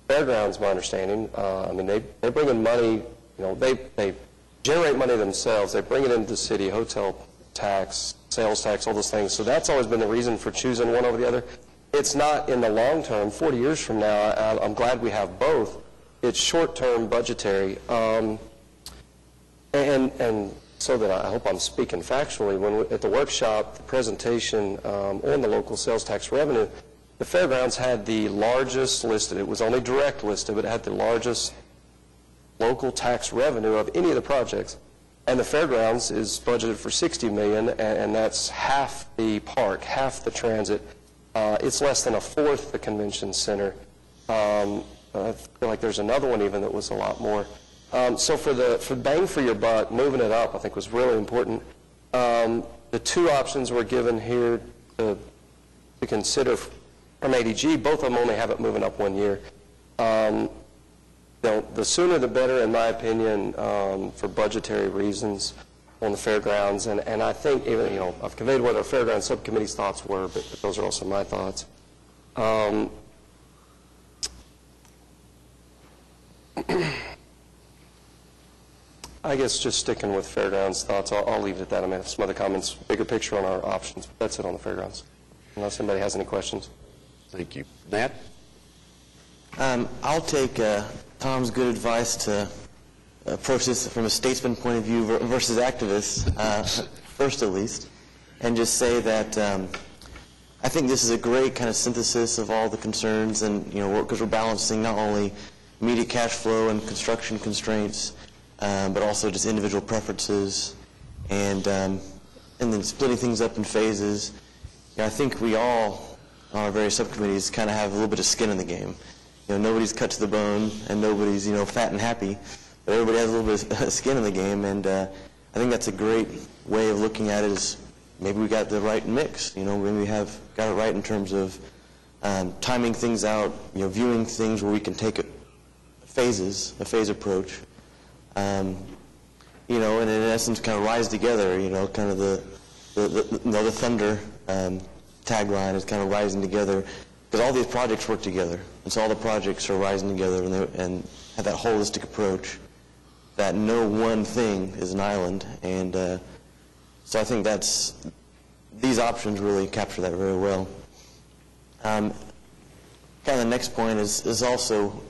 fairgrounds, my understanding, I mean, they bring in money, you know, they generate money themselves. They bring it into the city, hotel tax, sales tax, all those things. So that's always been the reason for choosing one over the other. It's not in the long term. 40 years from now, I'm glad we have both. It's short-term budgetary. And so that I hope I'm speaking factually, when at the workshop, the presentation on the local sales tax revenue, the fairgrounds had the largest listed. It was only direct listed, but it had the largest local tax revenue of any of the projects. And the fairgrounds is budgeted for $60 million, and that's half the park, half the transit. It's less than a fourth the convention center. I feel like there's another one even that was a lot more. So for bang for your buck, moving it up, I think was really important. The two options were given here to consider from ADG. Both of them only have it moving up 1 year. You know, the sooner the better, in my opinion, for budgetary reasons on the fairgrounds. And I think even, you know, I've conveyed what our fairgrounds subcommittee's thoughts were, but those are also my thoughts. I guess just sticking with fairgrounds thoughts, I'll leave it at that. I may have some other comments, bigger picture on our options, but that's it on the fairgrounds, unless anybody has any questions. Thank you. Nat? I'll take Tom's good advice to approach this from a statesman point of view versus activist, first at least, and just say that I think this is a great kind of synthesis of all the concerns, and, you know, because we're balancing not only immediate cash flow and construction constraints, but also just individual preferences, and then splitting things up in phases. You know, I think we all, on our various subcommittees, kind of have a little bit of skin in the game. You know, nobody's cut to the bone, and nobody's, you know, fat and happy, but everybody has a little bit of skin in the game, and I think that's a great way of looking at it. Is maybe we got the right mix. You know, maybe we have got it right in terms of timing things out. You know, viewing things where we can take a phase approach. You know, and in essence, kind of rise together. You know, kind of the thunder tagline is kind of rising together, because all these projects work together, and so all the projects are rising together, and have that holistic approach. That no one thing is an island, and so I think these options really capture that very well. Kind of the next point is also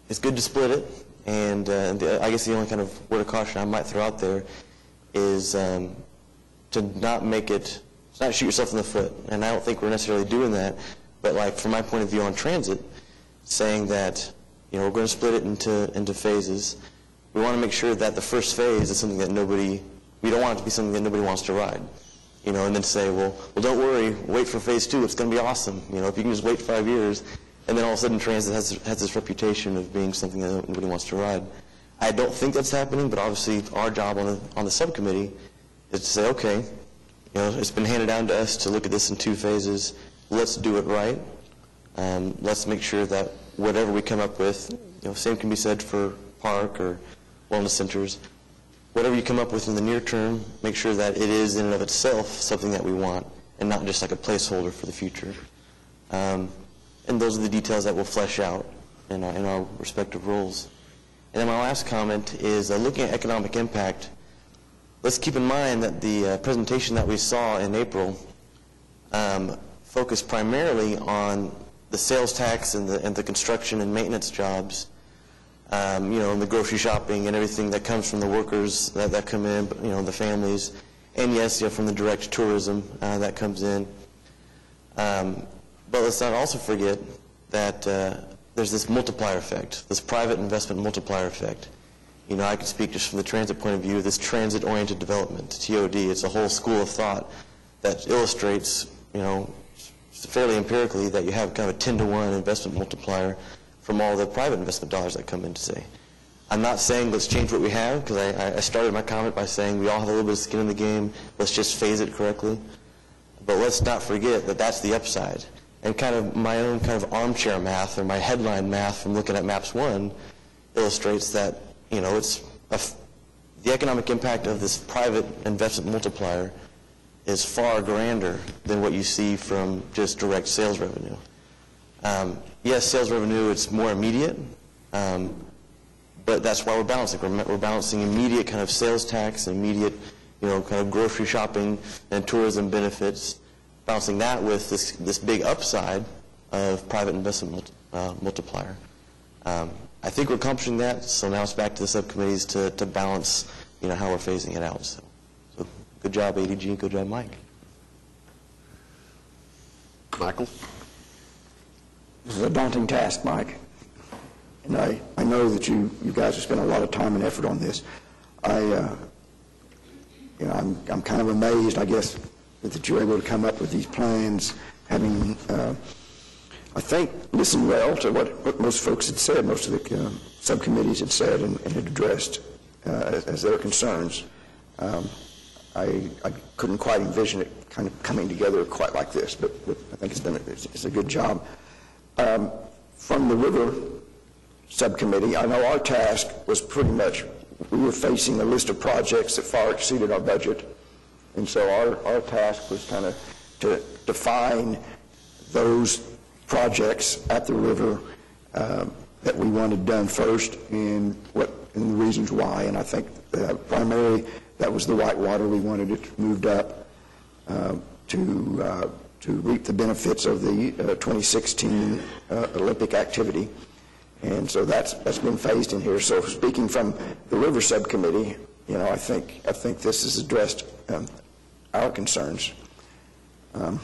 it's good to split it. And I guess the only kind of word of caution I might throw out there is to not shoot yourself in the foot. And I don't think we're necessarily doing that. But like from my point of view on transit, saying that, you know, we're going to split it into phases. We want to make sure that the first phase is something that we don't want it to be something that nobody wants to ride. You know, and then say, well, don't worry, wait for phase 2. It's going to be awesome. You know, if you can just wait 5 years. And then all of a sudden, transit has this reputation of being something that nobody wants to ride. I don't think that's happening, but obviously our job on the subcommittee is to say, okay, you know, it's been handed down to us to look at this in 2 phases. Let's do it right. Let's make sure that whatever we come up with, you know, same can be said for park or wellness centers. Whatever you come up with in the near term, make sure that it is in and of itself something that we want, and not just like a placeholder for the future. And those are the details that we'll flesh out in our respective roles. And then my last comment is looking at economic impact. Let's keep in mind that the presentation that we saw in April focused primarily on the sales tax and the construction and maintenance jobs, you know, and the grocery shopping and everything that comes from the workers that come in, you know, the families, and yes, you know, from the direct tourism that comes in. But let's not also forget that there's this multiplier effect, this private investment multiplier effect. You know, I can speak just from the transit point of view, this transit-oriented development, TOD. It's a whole school of thought that illustrates, you know, fairly empirically that you have kind of a 10-to-1 investment multiplier from all the private investment dollars that come in today. I'm not saying let's change what we have, because I started my comment by saying we all have a little bit of skin in the game. Let's just phase it correctly. But let's not forget that that's the upside. And kind of my own kind of armchair math, or my headline math from looking at MAPS 1 illustrates that, you know, it's the economic impact of this private investment multiplier is far grander than what you see from just direct sales revenue. Yes, sales revenue, it's more immediate, but that's why we're balancing. We're balancing immediate kind of sales tax, immediate, you know, kind of grocery shopping and tourism benefits, balancing that with this big upside of private investment multiplier. I think we're accomplishing that, so now it's back to the subcommittees to balance, you know, how we're phasing it out. So good job, ADG. Good job, Mike. Michael? This is a daunting task, Mike. And I know that you guys have spent a lot of time and effort on this. I'm kind of amazed, I guess, that you're able to come up with these plans, having, I think, listened well to what most folks had said, most of the subcommittees had said and had addressed as their concerns. I couldn't quite envision it kind of coming together quite like this, but I think it's a good job. From the River Subcommittee, I know our task was pretty much, we were facing a list of projects that far exceeded our budget, and so our task was kind of to define those projects at the river that we wanted done first and the reasons why. And I think primarily that was the Whitewater. We wanted it moved up to reap the benefits of the 2016 Olympic activity. And so that's been phased in here. So speaking from the River Subcommittee, you know, I think this has addressed our concerns. I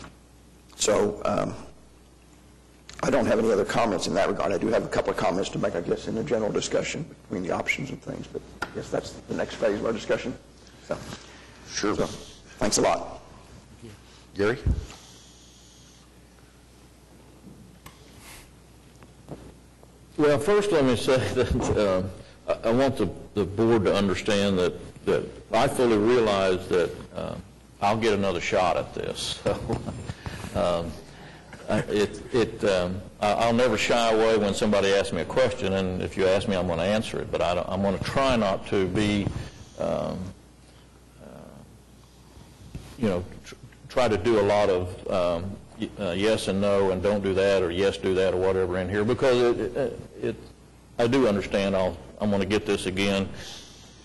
don't have any other comments in that regard. I do have a couple of comments to make, I guess, in the general discussion between the options and things, but I guess that's the next phase of our discussion. So, Sure. So, thanks a lot. Gary? Well, first let me say that I want the board to understand that I fully realize that I'll get another shot at this. So, I'll never shy away when somebody asks me a question, and if you ask me, I'm going to answer it. But I'm going to try not to be, try to do a lot of yes and no, and don't do that, or yes, do that, or whatever in here, because I do understand I'm going to get this again,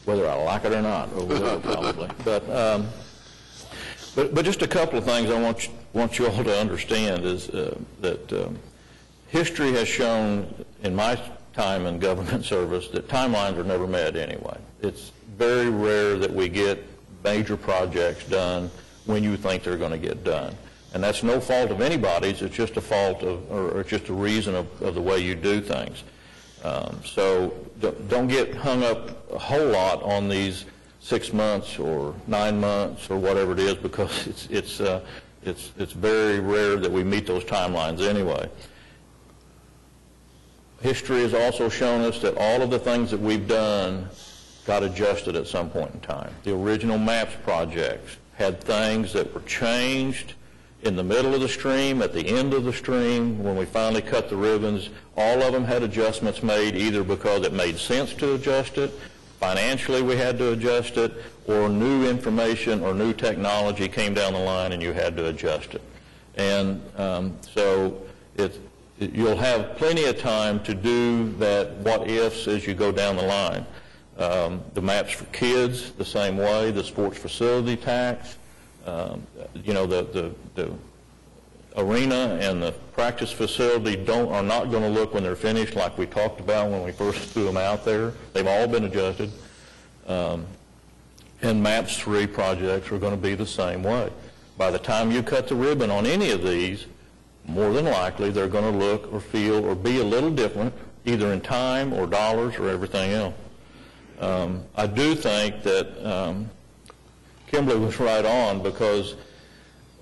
whether I like it or not, or will probably. But just a couple of things I want you all to understand is that history has shown in my time in government service that timelines are never met anyway. It's very rare that we get major projects done when you think they're going to get done. And that's no fault of anybody's, it's just a fault of, or it's just a reason of the way you do things. So don't get hung up a whole lot on these 6 months or 9 months or whatever it is, because it's very rare that we meet those timelines anyway. History has also shown us that all of the things that we've done got adjusted at some point in time. The original MAPS projects had things that were changed in the middle of the stream, at the end of the stream, when we finally cut the ribbons. All of them had adjustments made, either because it made sense to adjust it, financially we had to adjust it, or new information or new technology came down the line and you had to adjust it. And so you'll have plenty of time to do that what-ifs as you go down the line. The MAPS for kids, the same way, the sports facility tax, the arena and the practice facility are not going to look when they're finished like we talked about when we first threw them out there. They've all been adjusted. And MAPS 3 projects are going to be the same way. By the time you cut the ribbon on any of these, more than likely they're going to look or feel or be a little different, either in time or dollars or everything else. I do think that Kimberly was right on, because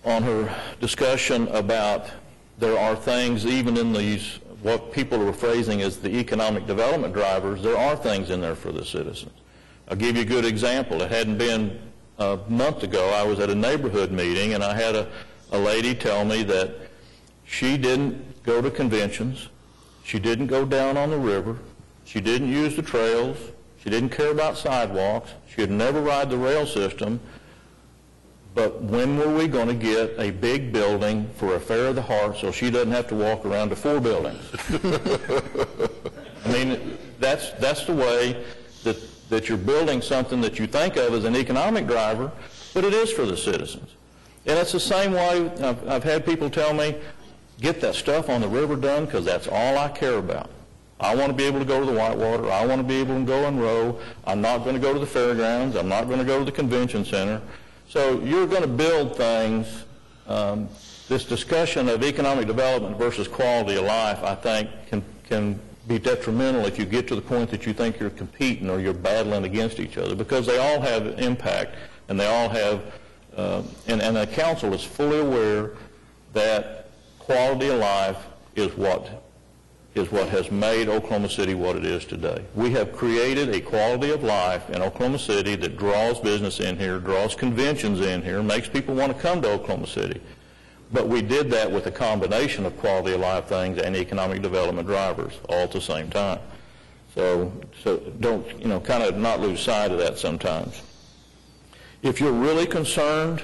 on her discussion about there are things even in these, what people are phrasing as the economic development drivers, there are things in there for the citizens. I'll give you a good example. It hadn't been a month ago, I was at a neighborhood meeting, and I had a lady tell me that she didn't go to conventions, she didn't go down on the river, she didn't use the trails, she didn't care about sidewalks, she would never ride the rail system, but when were we going to get a big building for a Fair of the Heart so she doesn't have to walk around to 4 buildings? I mean, that's the way that you're building something that you think of as an economic driver, but it is for the citizens. And it's the same way I've had people tell me, get that stuff on the river done because that's all I care about. I want to be able to go to the Whitewater. I want to be able to go and row. I'm not going to go to the fairgrounds. I'm not going to go to the convention center. So you're going to build things. This discussion of economic development versus quality of life, I think, can be detrimental if you get to the point that you think you're competing or you're battling against each other, because they all have impact, and they all have, and the council is fully aware that quality of life is what has made Oklahoma City what it is today. We have created a quality of life in Oklahoma City that draws business in here, draws conventions in here, makes people want to come to Oklahoma City. But we did that with a combination of quality of life things and economic development drivers all at the same time. So don't, kind of not lose sight of that sometimes. If you're really concerned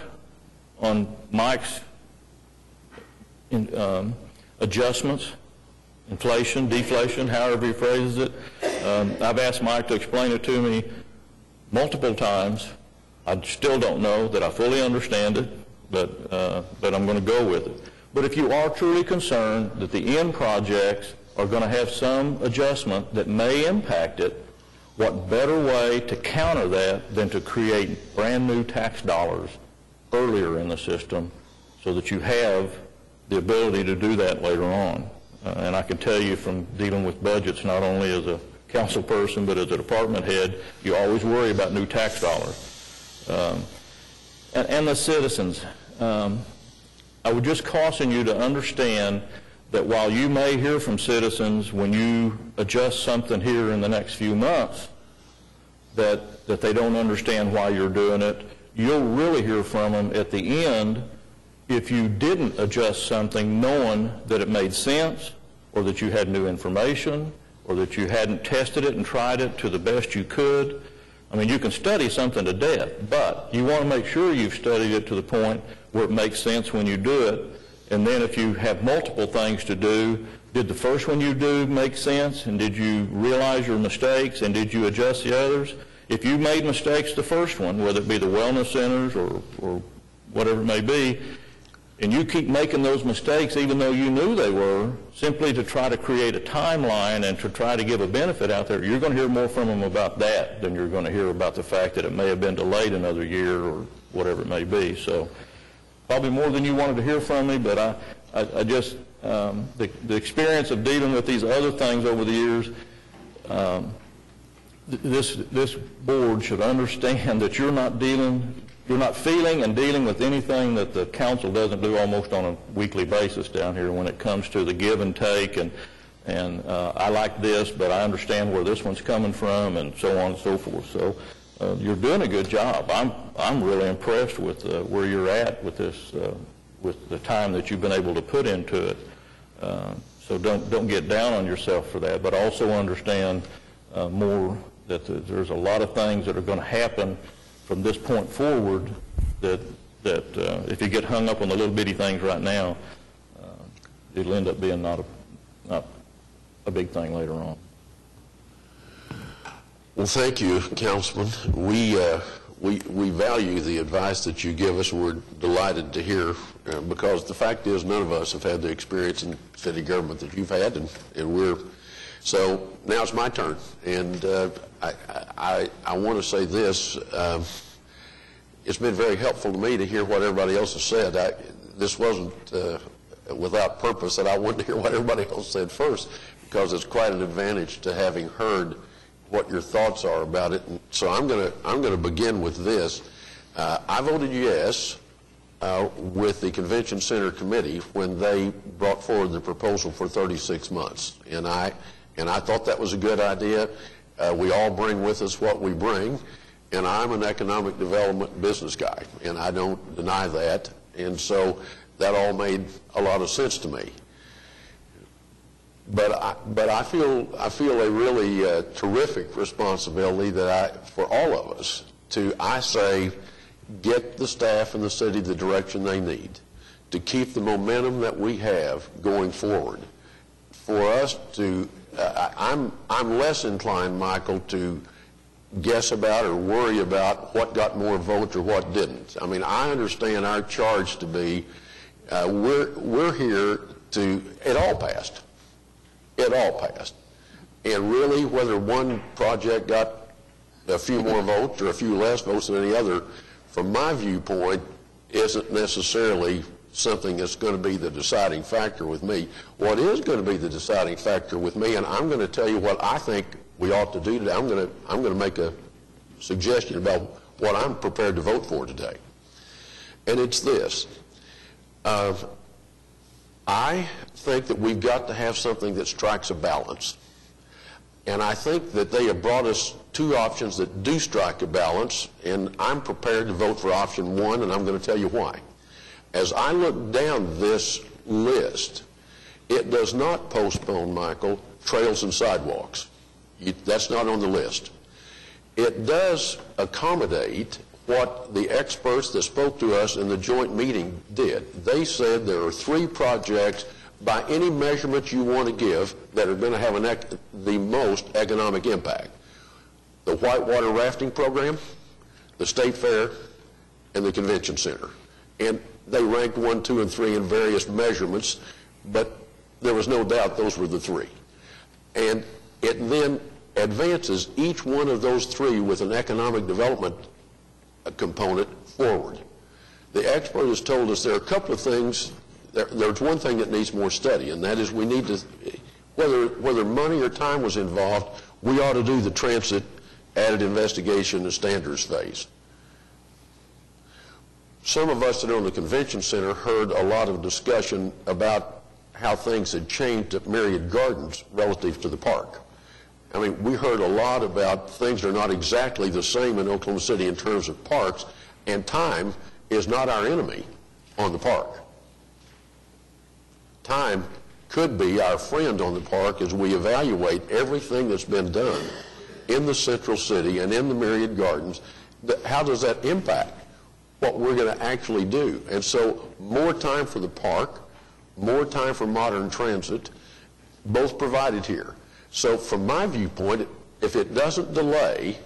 on Mike's adjustments, inflation, deflation, however he phrases it, I've asked Mike to explain it to me multiple times. I still don't know that I fully understand it, but I'm going to go with it. But if you are truly concerned that the end projects are going to have some adjustment that may impact it, what better way to counter that than to create brand new tax dollars earlier in the system so that you have the ability to do that later on. And I can tell you from dealing with budgets, not only as a council person, but as a department head, you always worry about new tax dollars. And the citizens, I would just caution you to understand that while you may hear from citizens when you adjust something here in the next few months that they don't understand why you're doing it, you'll really hear from them at the end if you didn't adjust something knowing that it made sense, or that you had new information, or that you hadn't tested it and tried it to the best you could. I mean, you can study something to death, but you want to make sure you've studied it to the point where it makes sense when you do it. And then if you have multiple things to do, did the first one you do make sense? And did you realize your mistakes? And did you adjust the others? If you made mistakes the first one, whether it be the wellness centers or whatever it may be, and you keep making those mistakes even though you knew they were, simply to try to create a timeline and to try to give a benefit out there, you're going to hear more from them about that than you're going to hear about the fact that it may have been delayed another year or whatever it may be. So probably more than you wanted to hear from me, but I just, the experience of dealing with these other things over the years, this board should understand that you're not feeling and dealing with anything that the council doesn't do almost on a weekly basis down here when it comes to the give and take and I like this, but I understand where this one's coming from, and so on and so forth. So you're doing a good job. I'm really impressed with where you're at with this, with the time that you've been able to put into it. So don't get down on yourself for that, but also understand more that there's a lot of things that are going to happen from this point forward that if you get hung up on the little bitty things right now, it'll end up being not a big thing later on. Well, thank you, Councilman. We value the advice that you give us. We're delighted to hear because the fact is none of us have had the experience in city government that you've had, and we're so now it's my turn, and I want to say this. It's been very helpful to me to hear what everybody else has said. This wasn't without purpose that I wanted to hear what everybody else said first, because it's quite an advantage to having heard what your thoughts are about it. And so I'm going to begin with this. I voted yes with the Convention Center Committee when they brought forward the proposal for 36 months. And I thought that was a good idea. We all bring with us what we bring, and I'm an economic development business guy, and I don't deny that. And so that all made a lot of sense to me. But I feel a really terrific responsibility for all of us to, I say, get the staff in the city the direction they need to keep the momentum that we have going forward. For us to, I'm less inclined, Michael, to guess about or worry about what got more votes or what didn't. I mean, I understand our charge to be, we're here to, it all passed. It all passed. And really, whether one project got a few more votes or a few less votes than any other, from my viewpoint, isn't necessarily something that's going to be the deciding factor with me. What is going to be the deciding factor with me, and I'm going to tell you what I think we ought to do today. I'm going to make a suggestion about what I'm prepared to vote for today. And it's this. I think that we've got to have something that strikes a balance. And I think that they have brought us two options that do strike a balance, and I'm prepared to vote for option one, and I'm going to tell you why. As I look down this list, it does not postpone, Michael, trails and sidewalks. That's not on the list. It does accommodate what the experts that spoke to us in the joint meeting did. They said there are 3 projects by any measurement you want to give that are going to have the most economic impact. The Whitewater Rafting Program, the State Fair, and the Convention Center. And they ranked 1, 2, and 3 in various measurements, but there was no doubt those were the 3. And it then advances each one of those 3 with an economic development component forward. The expert has told us there are a couple of things. There's one thing that needs more study, and that is we need to, whether money or time was involved, we ought to do the transit added investigation and standards phase. Some of us that are on the Convention Center heard a lot of discussion about how things had changed at Myriad Gardens relative to the park. I mean, we heard a lot about things are not exactly the same in Oklahoma City in terms of parks, and time is not our enemy on the park. Time could be our friend on the park as we evaluate everything that's been done in the Central City and in the Myriad Gardens. How does that impact what we're going to actually do? And so more time for the park, more time for modern transit, both provided here. So from my viewpoint, if it doesn't delay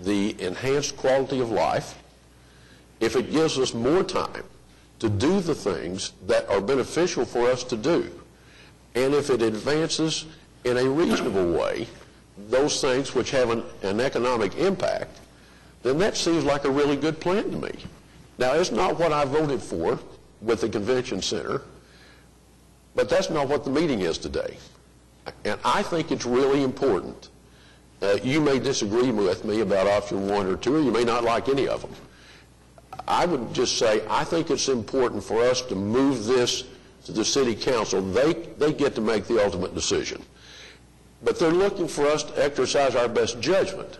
the enhanced quality of life, if it gives us more time to do the things that are beneficial for us to do, and if it advances in a reasonable way those things which have an economic impact, then that seems like a really good plan to me. Now, it's not what I voted for with the Convention Center, but that's not what the meeting is today. And I think it's really important. You may disagree with me about option 1 or 2, or you may not like any of them. I would just say I think it's important for us to move this to the City Council. They get to make the ultimate decision. But they're looking for us to exercise our best judgment.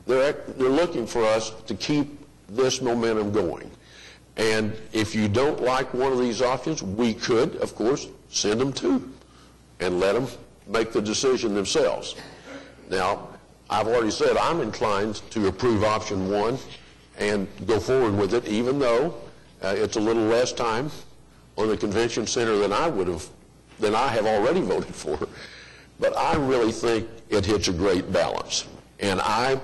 They're looking for us to keep this momentum going. And if you don't like one of these options, we could, of course, send them 2 and let them make the decision themselves. Now, I've already said I'm inclined to approve option 1 and go forward with it, even though it's a little less time on the Convention Center than I have already voted for. But I really think it hits a great balance. And I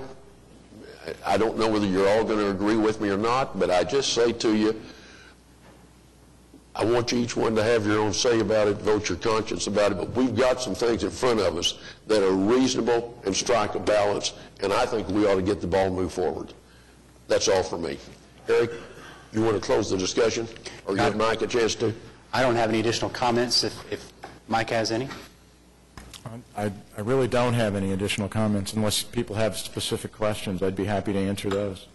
don't know whether you're all going to agree with me or not, but I just say to you, I want you each one to have your own say about it, vote your conscience about it, but we've got some things in front of us that are reasonable and strike a balance, and I think we ought to get the ball moved forward. That's all for me. Eric, you want to close the discussion, or give Mike a chance to? I don't have any additional comments if Mike has any. I really don't have any additional comments unless people have specific questions. I'd be happy to answer those.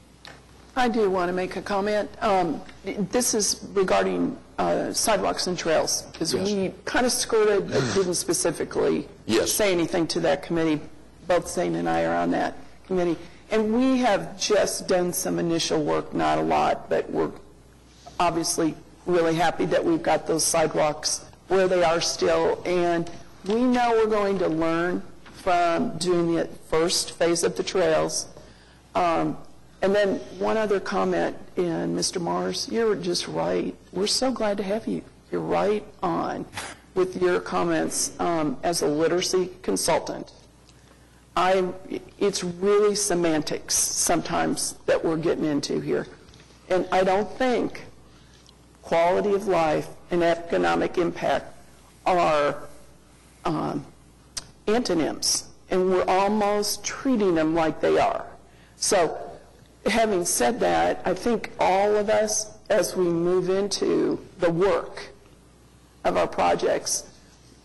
I do want to make a comment. This is regarding sidewalks and trails, because we kind of skirted, but didn't specifically say anything to that committee. Both Zane and I are on that committee. And we have just done some initial work, not a lot, but we're obviously really happy that we've got those sidewalks where they are still. And we know we're going to learn from doing the first phase of the trails. And then one other comment, and Mr. Mars, you're just right. We're so glad to have you. You're right on with your comments as a literacy consultant. It's really semantics sometimes that we're getting into here. And I don't think quality of life and economic impact are antonyms, and we're almost treating them like they are. So having said that, I think all of us, as we move into the work of our projects,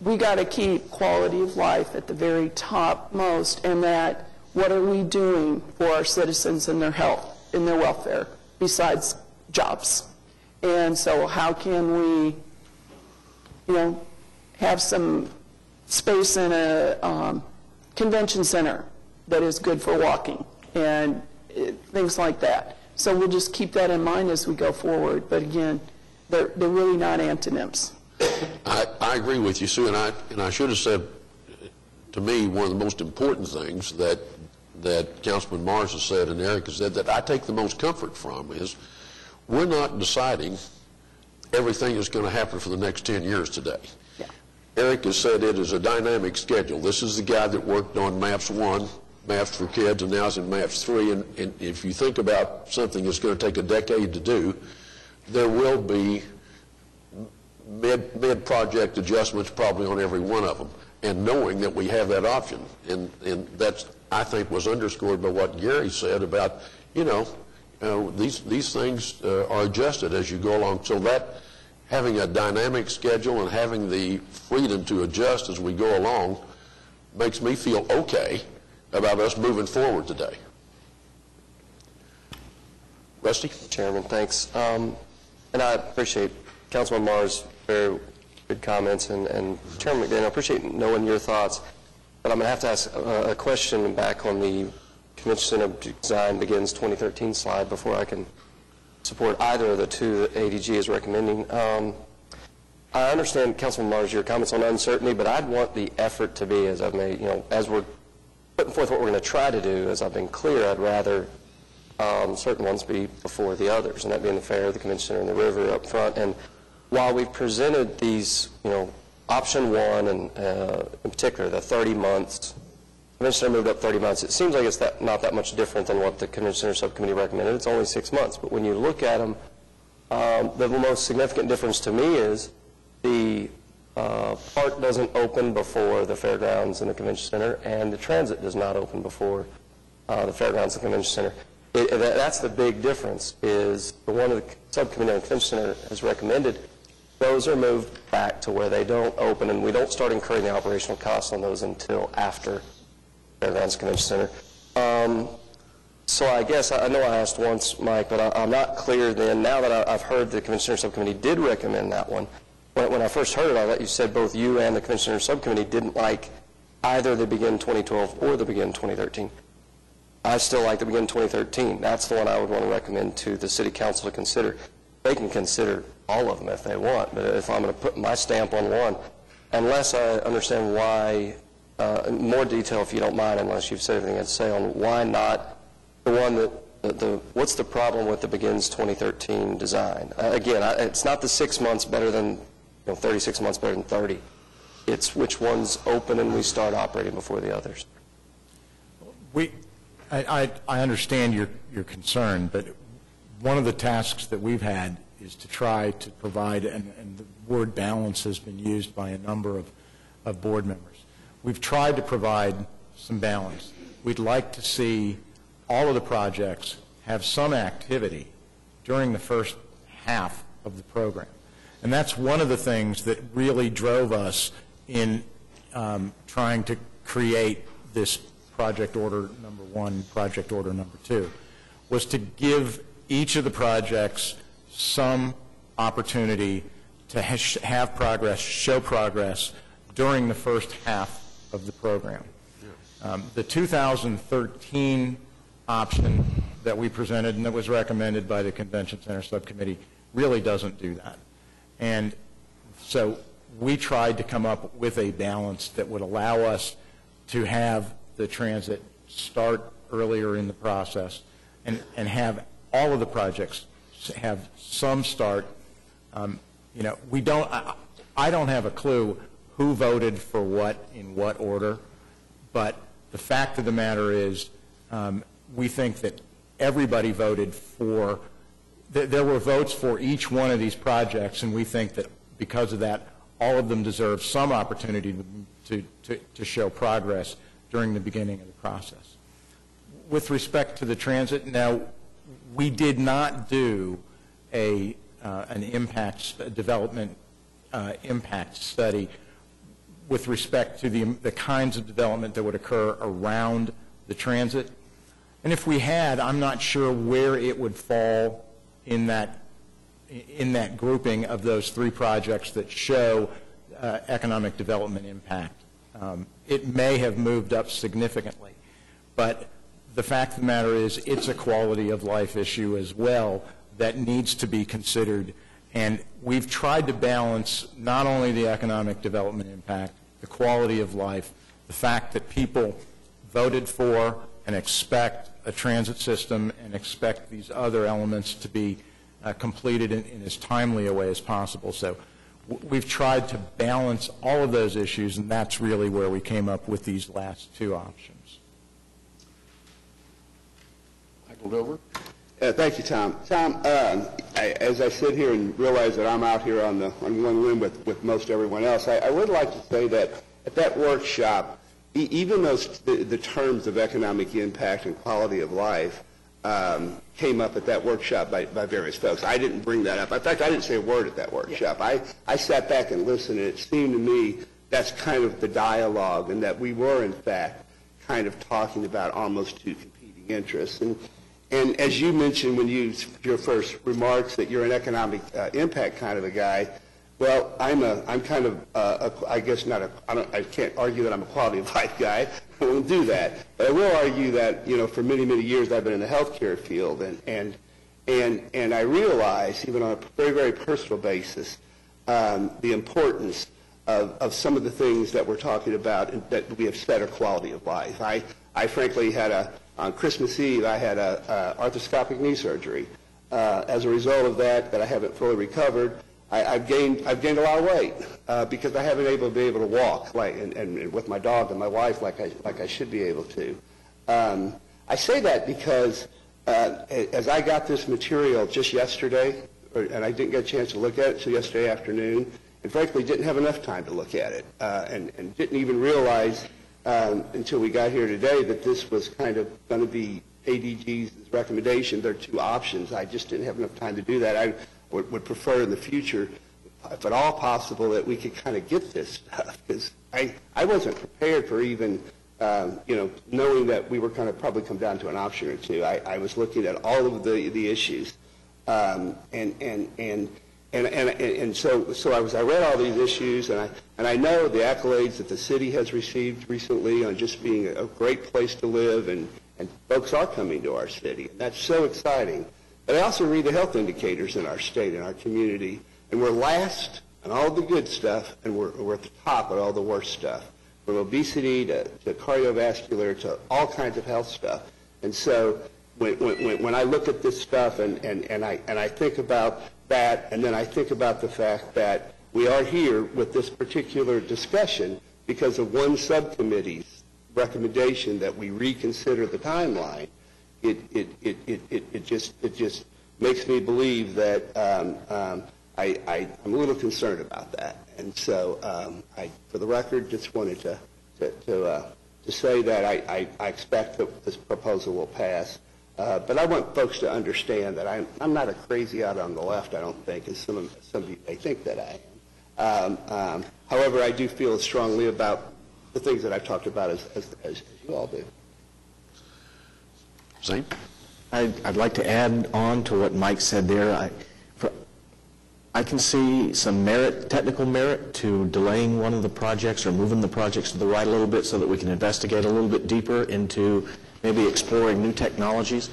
we got to keep quality of life at the very topmost, and that what are we doing for our citizens and their health and their welfare besides jobs? And so how can we, have some space in a convention center that is good for walking and things like that. So we'll just keep that in mind as we go forward. But again, they're really not antonyms. I agree with you, Sue, and I should have said, to me, one of the most important things that Councilman Mars has said and Eric has said that I take the most comfort from is we're not deciding everything that's going to happen for the next 10 years today. Yeah. Eric has said it is a dynamic schedule. This is the guy that worked on MAPS 1, MAPS for Kids, and now is in MAPS 3, and if you think about something that's going to take a decade to do, there will be mid-project adjustments probably on every one of them, and knowing that we have that option. And that's, I think, was underscored by what Gary said about, these things are adjusted as you go along. So that having a dynamic schedule and having the freedom to adjust as we go along makes me feel okay about us moving forward today. Rusty? Chairman, thanks. And I appreciate Councilman Mars' very good comments, and Chairman McDaniel, I appreciate knowing your thoughts, but I'm going to have to ask a question back on the Convention Center Design Begins 2013 slide before I can support either of the two that ADG is recommending. I understand, Councilman Mars, your comments on uncertainty, but I'd want the effort to be, as I've made, as we're putting forth what we're going to try to do, as I've been clear, I'd rather certain ones be before the others, and that being the fair, the Convention Center, and the river up front. And while we've presented these, option one, and in particular, the 30 months, Convention Center moved up 30 months. It seems like it's not that much different than what the Convention Center Subcommittee recommended. It's only 6 months. But when you look at them, the most significant difference to me is the park doesn't open before the fairgrounds and the Convention Center, and the transit does not open before the fairgrounds and Convention Center. That's the big difference, is the one of the Subcommittee on the Convention Center has recommended. Those are moved back to where they don't open, and we don't start incurring the operational costs on those until after Fairgrounds Convention Center. So I guess, I know I asked once, Mike, but I'm not clear then. Now that I've heard the Convention Center Subcommittee did recommend that one, when I first heard it, I thought you said both you and the Convention Center Subcommittee didn't like either the Begin 2012 or the Begin 2013. I still like the Begin 2013. That's the one I would want to recommend to the City Council to consider. They can consider all of them if they want, but if I'm going to put my stamp on one, unless I understand why, more detail if you don't mind, unless you've said everything I'd say on why not the one that, what's the problem with the Begins 2013 design? Again, it's not the 6 months better than, 36 months better than 30. It's which one's open and we start operating before the others. I understand your concern, but one of the tasks that we've had is to try to provide, and the word balance has been used by a number of board members. We've tried to provide some balance. We'd like to see all of the projects have some activity during the first half of the program. And that's one of the things that really drove us in trying to create this project order number 1, project order number 2, was to give each of the projects some opportunity to have progress, show progress during the first half of the program. The 2013 option that we presented and that was recommended by the Convention Center Subcommittee really doesn't do that. And so we tried to come up with a balance that would allow us to have the transit start earlier in the process and have all of the projects have some start. You know, I don't have a clue who voted for what in what order, but the fact of the matter is we think that everybody voted for, there were votes for each one of these projects, and we think that because of that, all of them deserve some opportunity to show progress during the beginning of the process. With respect to the transit, now, we did not do an development impact study with respect to the kinds of development that would occur around the transit. And if we had, I'm not sure where it would fall in that grouping of those 3 projects that show economic development impact. It may have moved up significantly, but the fact of the matter is it's a quality of life issue as well that needs to be considered. And we've tried to balance not only the economic development impact, the quality of life, the fact that people voted for and expect a transit system and expect these other elements to be completed in as timely a way as possible. So we've tried to balance all of those issues, and that's really where we came up with these last 2 options. Michael Dover. Thank you, Tom. Tom, as I sit here and realize that I'm out here on one limb with most everyone else, I would like to say that at that workshop, even though the terms of economic impact and quality of life came up at that workshop by various folks, I didn't bring that up. In fact, I didn't say a word at that workshop. I sat back and listened, and it seemed to me that's kind of the dialogue, and that we were, in fact, kind of talking about almost 2 competing interests. And as you mentioned when you your first remarks that you're an economic impact kind of a guy, well, I'm kind of I guess not I can't argue that I'm a quality of life guy. I won't do that. But I will argue that, you know, for many, many years I've been in the healthcare field, and I realize, even on a very, very personal basis, the importance of some of the things that we're talking about and that we have said are quality of life. I frankly had on Christmas Eve, I had a arthroscopic knee surgery. As a result of that I haven't fully recovered, I've gained a lot of weight because I haven't been able to walk and with my dog and my wife like I should be able to. I say that because as I got this material just yesterday, and I didn't get a chance to look at it until yesterday afternoon, and frankly didn't have enough time to look at it, and didn't even realize until we got here today that this was kind of going to be ADG's recommendation. There are 2 options. I just didn't have enough time to do that. I would prefer in the future, if at all possible, that we could kind of get this stuff, because I wasn't prepared for even, knowing that we were going to probably come down to an option or 2. I was looking at all of the issues, and so I read all these issues, and I know the accolades that the city has received recently on just being a great place to live, and folks are coming to our city, and that's so exciting. But I also read the health indicators in our state and our community, and we're last on all the good stuff, and we're at the top on all the worst stuff, from obesity to cardiovascular to all kinds of health stuff. And so when I look at this stuff and I think about that, and then I think about the fact that we are here with this particular discussion because of one subcommittee's recommendation that we reconsider the timeline, it just makes me believe that I'm a little concerned about that. And so I, for the record, just wanted to say that I expect that this proposal will pass. But I want folks to understand that I'm not a crazy out on the left, I don't think, as some of you may think that I am. However, I do feel strongly about the things that I've talked about as you all do. Zane? I'd like to add on to what Mike said there. I can see some merit, technical merit, to delaying one of the projects or moving the projects to the right a little bit so that we can investigate a little bit deeper into maybe exploring new technologies.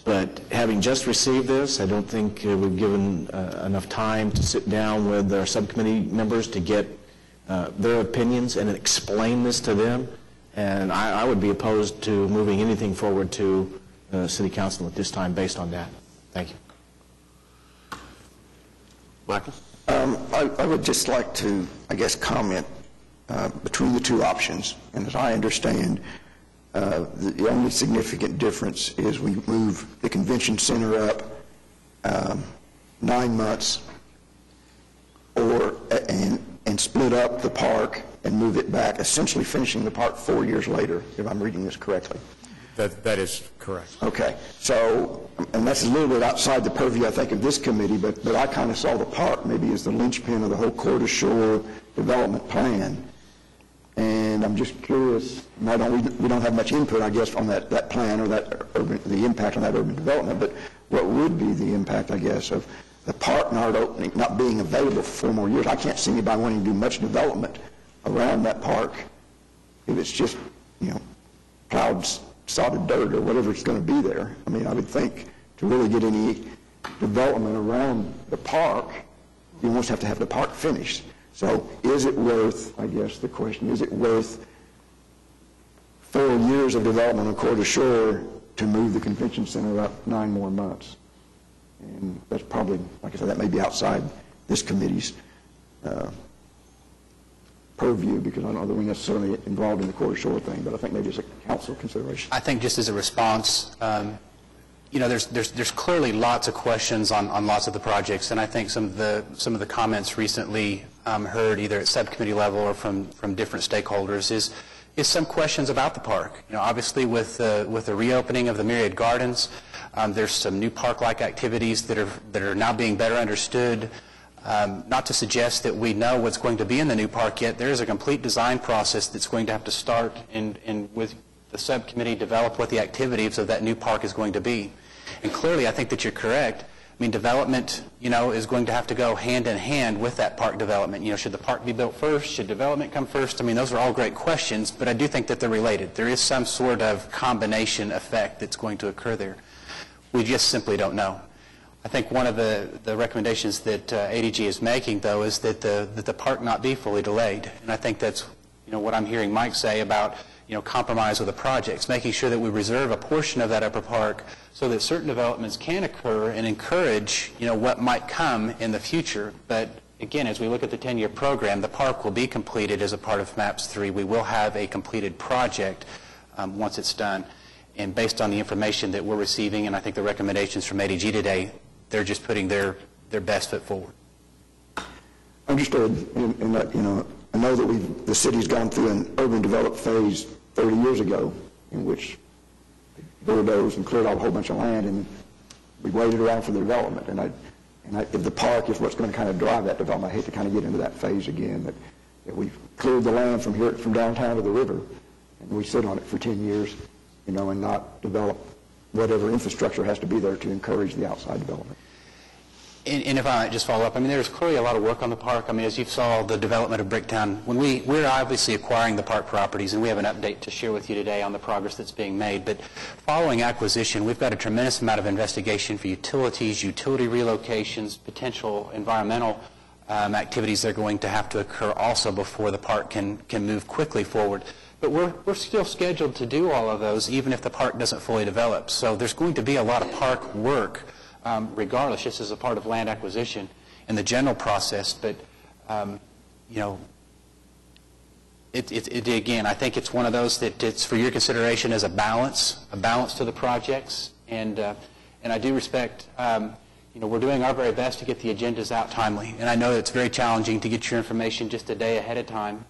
But having just received this, I don't think we've given enough time to sit down with our subcommittee members to get their opinions and explain this to them. And I would be opposed to moving anything forward to City Council at this time based on that. Thank you. Michael? I would just like to, I guess, comment between the two options. And as I understand, the only significant difference is we move the convention center up 9 months and split up the park and move it back, essentially finishing the park 4 years later, if I'm reading this correctly. That is correct. Okay. So, and that's a little bit outside the purview, I think, of this committee, but I kind of saw the park maybe as the linchpin of the whole Coeur d'Alene development plan. And I'm just curious, we don't have much input, I guess, on that plan or the impact on that urban development, but what would be the impact, I guess, of the park not being available for 4 more years? I can't see anybody wanting to do much development around that park if it's just, plowed, sodded dirt or whatever it's going to be there. I mean, I would think to really get any development around the park, you almost have to have the park finished. So is it worth, I guess the question, is it worth 4 years of development on Coeur d'Alene to move the convention center up 9 more months? And that's probably, like I said, that may be outside this committee's purview, because I don't know that we're necessarily involved in the Coeur d'Alene thing, but I think maybe it's a council consideration. I think just as a response, there's clearly lots of questions on lots of the projects, and I think some of the comments recently heard either at subcommittee level or from different stakeholders is some questions about the park. Obviously with the reopening of the Myriad Gardens, there's some new park-like activities that are now being better understood. Not to suggest that we know what's going to be in the new park yet. There is a complete design process that's going to have to start and with the subcommittee develop what the activities of that new park is going to be. And clearly, I think that you're correct. I mean, development, is going to have to go hand in hand with that park development. Should the park be built first? Should development come first? I mean, those are all great questions, but I do think that they're related. There is some sort of combination effect that's going to occur there. We just simply don't know. I think one of the recommendations that ADG is making, though, is that the park not be fully delayed. And I think that's, what I'm hearing Mike say about, compromise with the projects, making sure that we reserve a portion of that upper park so that certain developments can occur and encourage, what might come in the future. But again, as we look at the 10-year program, the park will be completed as a part of MAPS 3. We will have a completed project once it's done. And based on the information that we're receiving, and I think the recommendations from ADG today, they're just putting their best foot forward. Understood. And I know that the city's gone through an urban developed phase 30 years ago in which they bulldozed and cleared out a whole bunch of land, and we waited around for the development. And if the park is what's going to kind of drive that development, I hate to kind of get into that phase again, that we've cleared the land from downtown to the river, and we sit on it for 10 years, and not develop whatever infrastructure has to be there to encourage the outside development. And if I might just follow up, I mean, there's clearly a lot of work on the park. I mean, as you saw, the development of Bricktown, when we're obviously acquiring the park properties, and we have an update to share with you today on the progress that's being made. But following acquisition, we've got a tremendous amount of investigation for utilities, utility relocations, potential environmental activities that are going to have to occur also before the park can move quickly forward. But we're still scheduled to do all of those, even if the park doesn't fully develop. So there's going to be a lot of park work, regardless, just as a part of land acquisition in the general process. But, again, I think it's one of those that it's for your consideration as a balance to the projects. And I do respect, we're doing our very best to get the agendas out timely. And I know it's very challenging to get your information just a day ahead of time.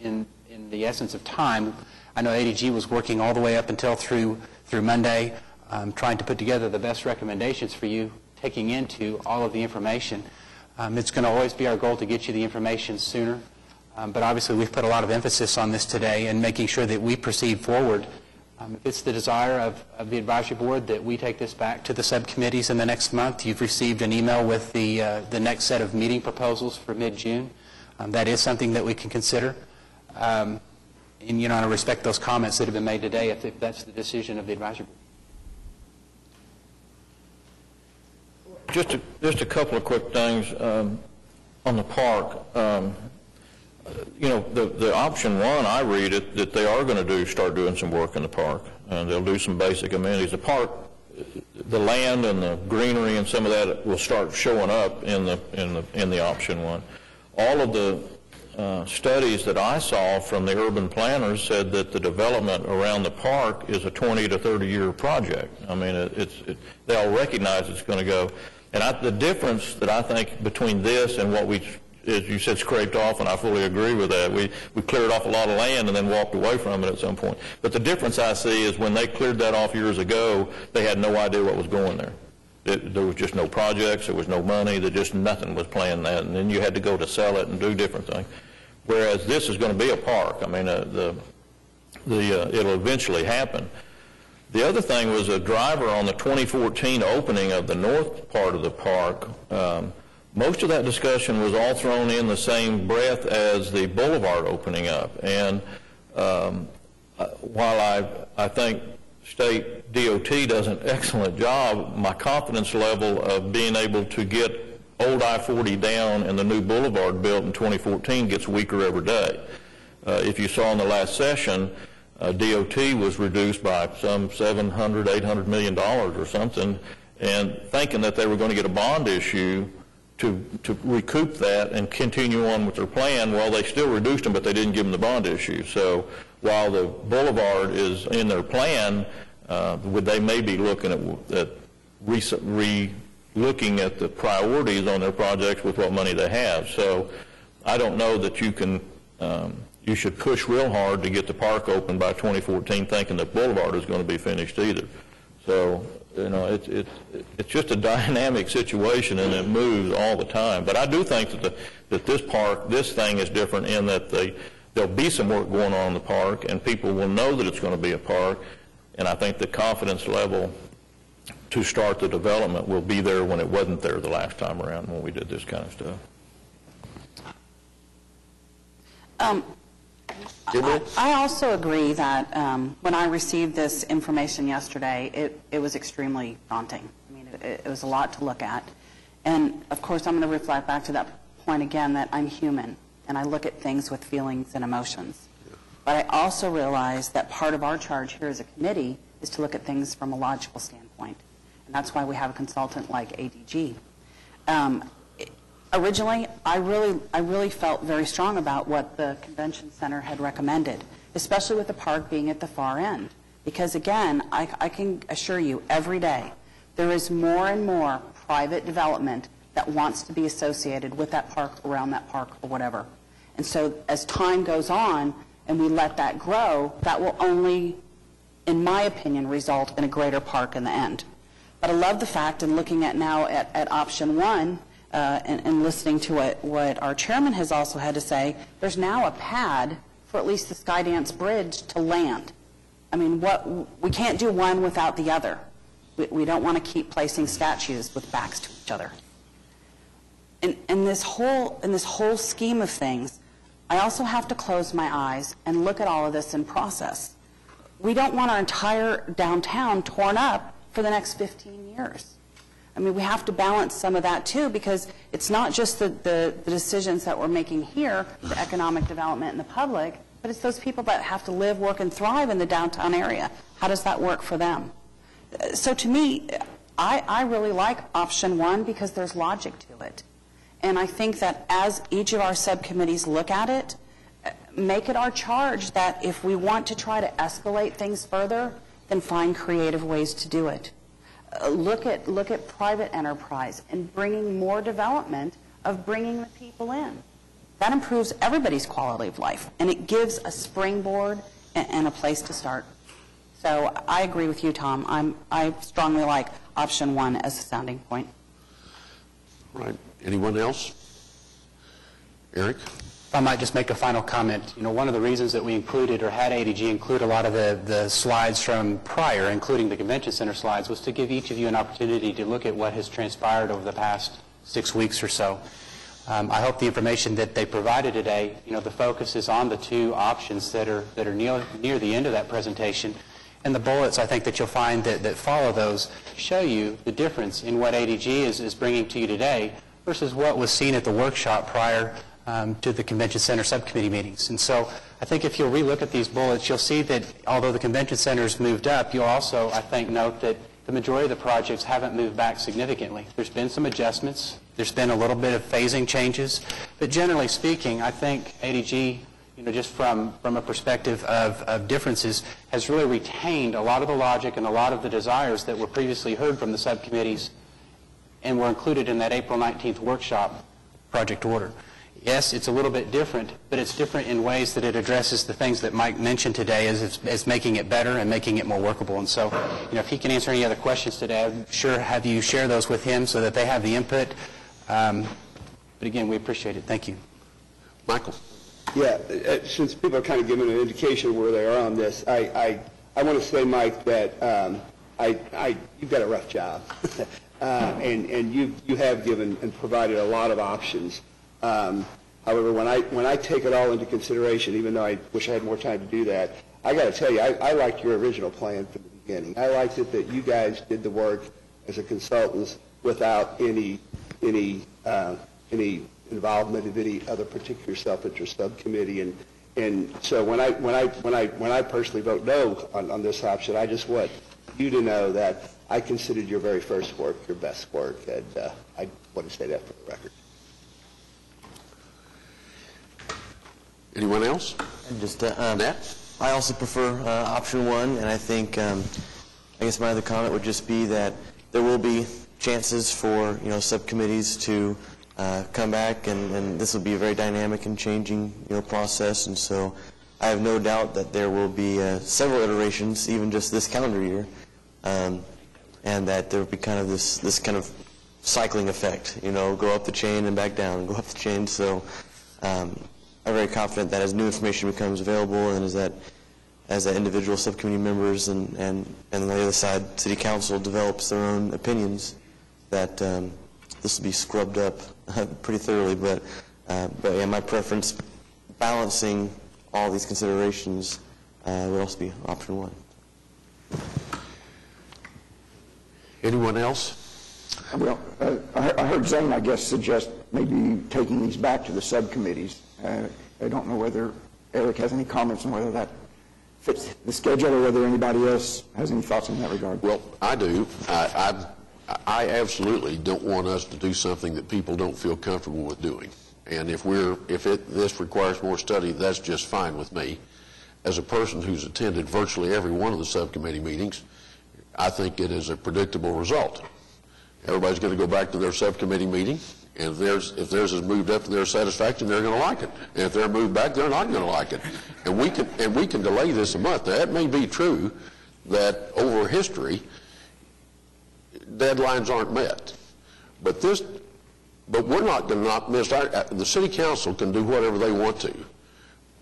In the essence of time, I know ADG was working all the way up until through Monday. trying to put together the best recommendations for you, taking into all of the information. It's going to always be our goal to get you the information sooner, but obviously we've put a lot of emphasis on this today and making sure that we proceed forward. If it's the desire of the advisory board that we take this back to the subcommittees in the next month, you've received an email with the next set of meeting proposals for mid-June. That is something that we can consider. And, you know, I respect those comments that have been made today if that's the decision of the advisory board. Just a couple of quick things on the park. You know, the option one, I read it, that they are going to start doing some work in the park, and they'll do some basic amenities. The park, the land and the greenery and some of that will start showing up in the option one. All of the studies that I saw from the urban planners said that the development around the park is a 20 to 30 year project. I mean, they all recognize it's going to go. And the difference that I think between this and what we, as you said, scraped off, and I fully agree with that. We cleared off a lot of land and then walked away from it at some point. But the difference I see is when they cleared that off years ago, they had no idea what was going there. There was just no projects, there was no money, just nothing was planned that, and then you had to go to sell it and do different things. Whereas this is going to be a park. I mean, it'll eventually happen. The other thing was a driver on the 2014 opening of the north part of the park. Most of that discussion was all thrown in the same breath as the boulevard opening up. And while I think State DOT does an excellent job, my confidence level of being able to get old I-40 down and the new boulevard built in 2014 gets weaker every day. If you saw in the last session, DOT was reduced by some $700, $800 million or something, and thinking that they were going to get a bond issue to recoup that and continue on with their plan. Well, they still reduced them, but they didn't give them the bond issue. So while the boulevard is in their plan, they may be looking at looking at the priorities on their projects with what money they have. So I don't know that you should push real hard to get the park open by 2014 thinking the boulevard is going to be finished either. So, you know, it's just a dynamic situation and it moves all the time. But I do think that this thing is different in that there'll be some work going on in the park and people will know that it's going to be a park, and I think the confidence level to start the development will be there when it wasn't there the last time around when we did this kind of stuff. I also agree that when I received this information yesterday, it was extremely daunting. I mean, it was a lot to look at. And, of course, I'm going to reflect back to that point again that I'm human, and I look at things with feelings and emotions. But I also realize that part of our charge here as a committee is to look at things from a logical standpoint. And that's why we have a consultant like ADG. Originally, I really felt very strong about what the convention center had recommended, especially with the park being at the far end. Because again, I can assure you every day, there is more and more private development that wants to be associated with that park, around that park, or whatever. And so as time goes on and we let that grow, that will only, in my opinion, result in a greater park in the end. But I love the fact, and looking at now at option one, and listening to what our chairman has also had to say, there's now a pad for at least the Skydance Bridge to land. I mean, we can't do one without the other. We don't want to keep placing statues with backs to each other. In this whole scheme of things, I also have to close my eyes and look at all of this in process. We don't want our entire downtown torn up for the next 15 years. I mean, we have to balance some of that too, because it's not just the decisions that we're making here, the economic development in the public, but it's those people that have to live, work, and thrive in the downtown area. How does that work for them? So to me, I really like option one because there's logic to it. And I think that as each of our subcommittees look at it, make it our charge that if we want to try to escalate things further, then find creative ways to do it. Look at private enterprise and bringing more development of bringing the people in. That improves everybody's quality of life, and it gives a springboard and a place to start. So I agree with you, Tom. I strongly like option 1 as a sounding point. All right. Anyone else? Eric? If I might just make a final comment. You know, one of the reasons that we included or had ADG include a lot of the slides from prior, including the convention center slides, was to give each of you an opportunity to look at what has transpired over the past 6 weeks or so. I hope the information that they provided today, you know, the focus is on the 2 options that are near the end of that presentation. And the bullets, I think, that you'll find that follow those show you the difference in what ADG is bringing to you today versus what was seen at the workshop prior to the Convention Center subcommittee meetings. And so I think if you'll relook at these bullets, you'll see that although the Convention Center's moved up, you'll also, I think, note that the majority of the projects haven't moved back significantly. There's been some adjustments. There's been a little bit of phasing changes. But generally speaking, I think ADG, you know, just from a perspective of differences, has really retained a lot of the logic and a lot of the desires that were previously heard from the subcommittees and were included in that April 19th workshop project order. Yes, it's a little bit different, but it's different in ways that it addresses the things that Mike mentioned today as making it better and making it more workable. And so, you know, if he can answer any other questions today, I'm sure have you share those with him so that they have the input. But again, we appreciate it. Thank you. Michael? Yeah, since people are kind of giving an indication of where they are on this, I want to say, Mike, that you've got a rough job, and you have given and provided a lot of options. However, when I take it all into consideration, even though I wish I had more time to do that, I got to tell you, I liked your original plan from the beginning. I liked it that you guys did the work as a consultants without any involvement of any other particular self-interest subcommittee, and so when I personally vote no on this option, I just want you to know that I considered your very first work your best work, and I want to say that for the record. Anyone else? And just I also prefer option 1, and I think I guess my other comment would just be that there will be chances for, you know, subcommittees to come back, and this will be a very dynamic and changing, you know, process, and so I have no doubt that there will be several iterations, even just this calendar year, and that there will be kind of this kind of cycling effect, you know, go up the chain and back down, go up the chain. So I'm very confident that as new information becomes available, and as that individual subcommittee members and on the other side, City Council develops their own opinions, that this will be scrubbed up pretty thoroughly. But yeah, my preference, balancing all these considerations, would also be option 1. Anyone else? Well, I heard Zane, I guess, suggest maybe taking these back to the subcommittees. I don't know whether Eric has any comments on whether that fits the schedule or whether anybody else has any thoughts in that regard. Well, I do. I absolutely don't want us to do something that people don't feel comfortable with doing. And if this requires more study, that's just fine with me. As a person who's attended virtually every one of the subcommittee meetings, I think it is a predictable result. Everybody's going to go back to their subcommittee meeting, and if theirs is moved up to their satisfaction, they're going to like it. And if they're moved back, they're not going to like it. And we can delay this a month. Now, that may be true that over history, deadlines aren't met. But we're not going to not miss. The City Council can do whatever they want to.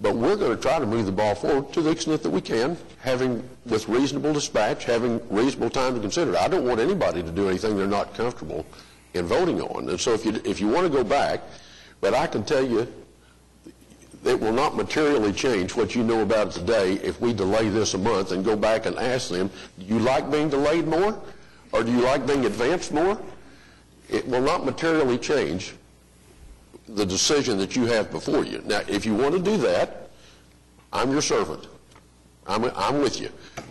But we're going to try to move the ball forward to the extent that we can, with reasonable dispatch, having reasonable time to consider it. I don't want anybody to do anything they're not comfortable in voting on. And so if you want to go back, but I can tell you it will not materially change what you know about it today if we delay this a month and go back and ask them, do you like being delayed more, or do you like being advanced more? It will not materially change the decision that you have before you. Now, if you want to do that, I'm your servant. I'm with you.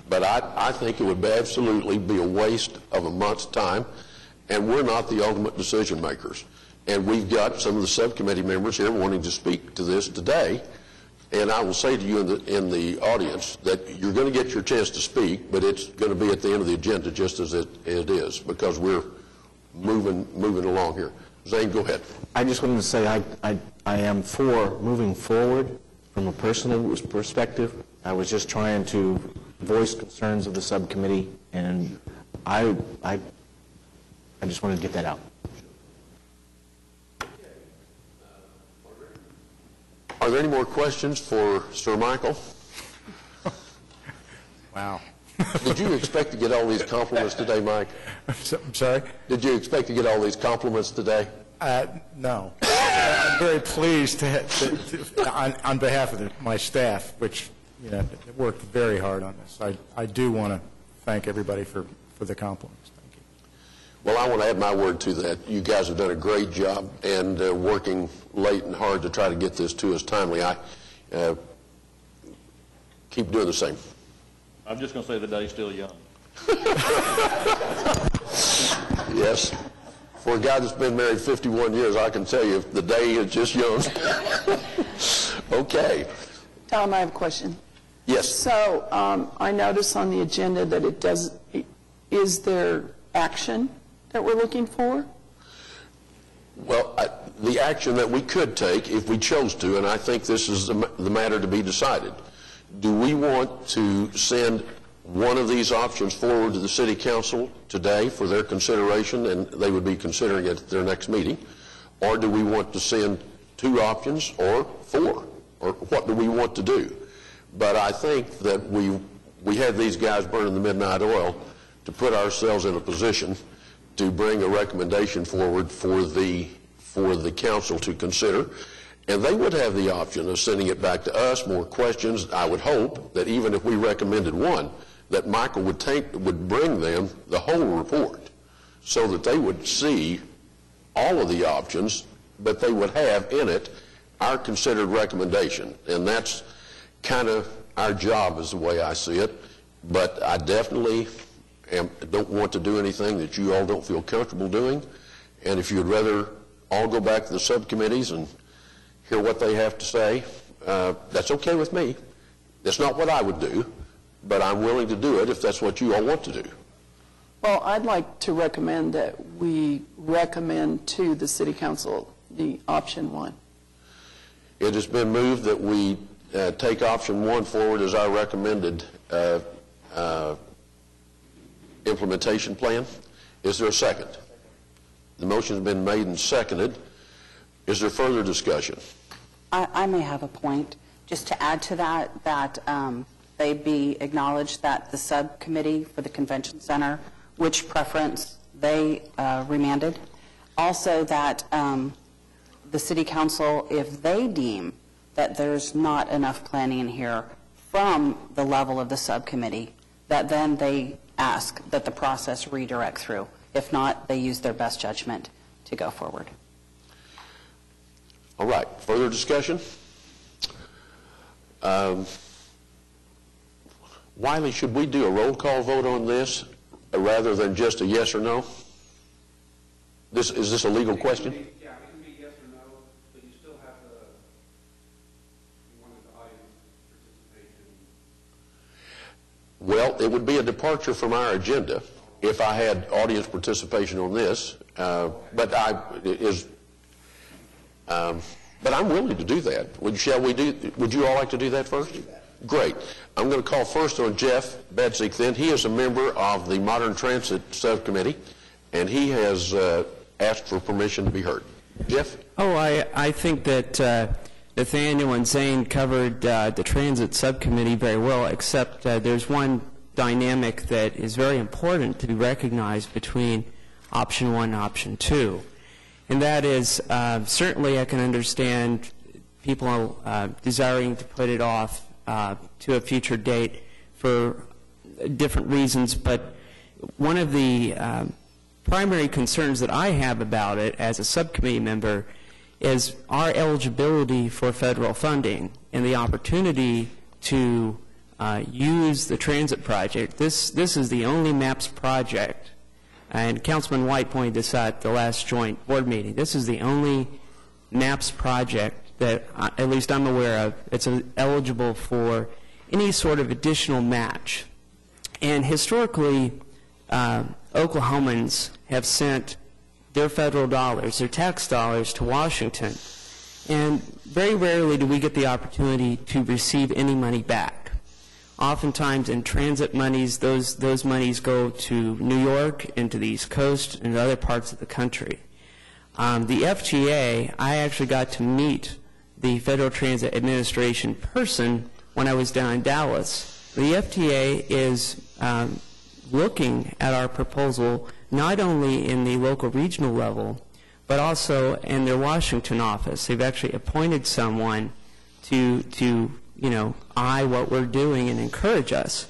But I think it would absolutely be a waste of a month's time, and we're not the ultimate decision makers. And we've got some of the subcommittee members here wanting to speak to this today, and I will say to you in the audience that you're going to get your chance to speak, but it's going to be at the end of the agenda just as it is, because we're moving along here. Zane, go ahead. I just wanted to say I am for moving forward from a personal perspective. I was just trying to voiced concerns of the subcommittee, and I just wanted to get that out. Are there any more questions for Sir Michael? Wow. Did you expect to get all these compliments today, Mike? I'm sorry? Did you expect to get all these compliments today? No. I'm very pleased on behalf of my staff, which worked very hard on this. I do want to thank everybody for the compliments. Thank you. Well, I want to add my word to that. You guys have done a great job and working late and hard to try to get this to us timely. I keep doing the same. I'm just going to say the day's still young. Yes. For a guy that's been married 51 years, I can tell you the day is just young. Okay. Tom, I have a question. Yes. So I notice on the agenda that is there action that we're looking for? Well, the action that we could take if we chose to, and I think this is the matter to be decided, do we want to send one of these options forward to the City Council today for their consideration, and they would be considering it at their next meeting, or do we want to send 2 options or 4, or what do we want to do? But I think that we had these guys burning the midnight oil to put ourselves in a position to bring a recommendation forward for the council to consider, and they would have the option of sending it back to us, more questions. I would hope that even if we recommended one, that Michael would bring them the whole report so that they would see all of the options, but they would have in it our considered recommendation. And that's kind of our job is the way I see it. But I definitely don't want to do anything that you all don't feel comfortable doing. And if you'd rather all go back to the subcommittees and hear what they have to say, that's okay with me. That's not what I would do, but I'm willing to do it if that's what you all want to do. Well, I'd like to recommend that we recommend to the City Council the option 1. It has been moved that we take option 1 forward as our recommended implementation plan. Is there a second? The motion has been made and seconded. Is there further discussion? I may have a point. Just to add to that they be acknowledged that the subcommittee for the convention center, which preference they remanded. Also that the City Council, if they deem that there's not enough planning in here from the level of the subcommittee, that then they ask that the process redirect through. If not, they use their best judgment to go forward. All right. Further discussion? Wiley, should we do a roll call vote on this rather than just a yes or no? Is this a legal question? Yeah, it can be yes or no, but you still have to, you wanted the audience participation. Well, it would be a departure from our agenda if I had audience participation on this, but I'm willing to do that. Would you all like to do that first? Great. I'm going to call first on Jeff Bedzik then. He is a member of the Modern Transit Subcommittee, and he has asked for permission to be heard. Jeff? Oh, I think that Nathaniel and Zane covered the Transit Subcommittee very well, except there's one dynamic that is very important to be recognized between option 1 and option 2. And that is, certainly I can understand people desiring to put it off to a future date for different reasons, but one of the primary concerns that I have about it as a subcommittee member is our eligibility for federal funding and the opportunity to use the transit project. This is the only MAPS project, and Councilman White pointed this out at the last joint board meeting. This is the only MAPS project that, at least I'm aware of, it's eligible for any sort of additional match. And historically, Oklahomans have sent their federal dollars, their tax dollars, to Washington, and very rarely do we get the opportunity to receive any money back. Oftentimes in transit monies, those monies go to New York and to the East Coast and other parts of the country. The FTA, I actually got to meet the Federal Transit Administration person when I was down in Dallas. The FTA is looking at our proposal not only in the local regional level, but also in their Washington office. They've actually appointed someone to eye what we're doing and encourage us.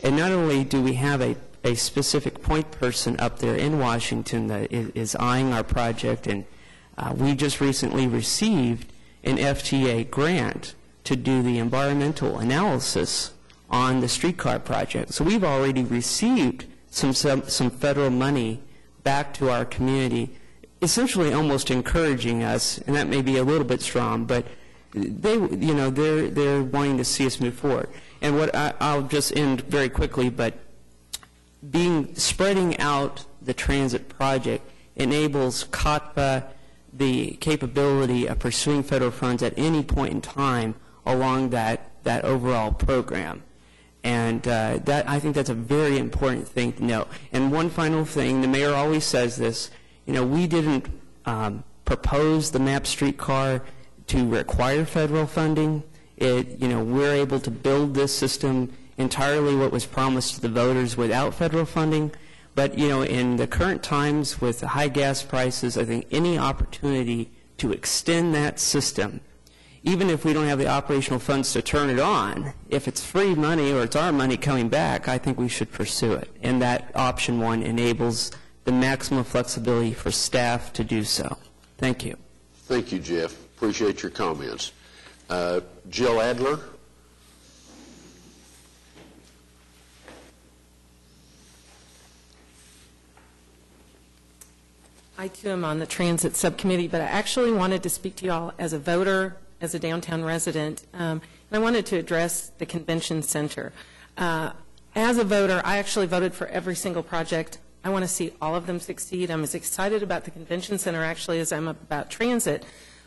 And not only do we have a specific point person up there in Washington that is eyeing our project, and we just recently received an FTA grant to do the environmental analysis on the streetcar project. So we've already received some federal money back to our community, essentially almost encouraging us, and that may be a little bit strong, but they're wanting to see us move forward. And what I'll just end very quickly, but spreading out the transit project enables COTPA the capability of pursuing federal funds at any point in time along that overall program. And I think that's a very important thing to know. And one final thing, the mayor always says this, we didn't propose the MAP streetcar to require federal funding. We're able to build this system entirely what was promised to the voters without federal funding. But, in the current times with the high gas prices, I think any opportunity to extend that system, even if we don't have the operational funds to turn it on, if it's free money or it's our money coming back, I think we should pursue it. And that option one enables the maximum flexibility for staff to do so. Thank you. Thank you, Jeff. Appreciate your comments. Jill Adler. I, too, am on the Transit Subcommittee, but I actually wanted to speak to you all as a voter, as a downtown resident, and I wanted to address the convention center. As a voter, I actually voted for every single project. I want to see all of them succeed. I'm as excited about the convention center, actually, as I'm about transit.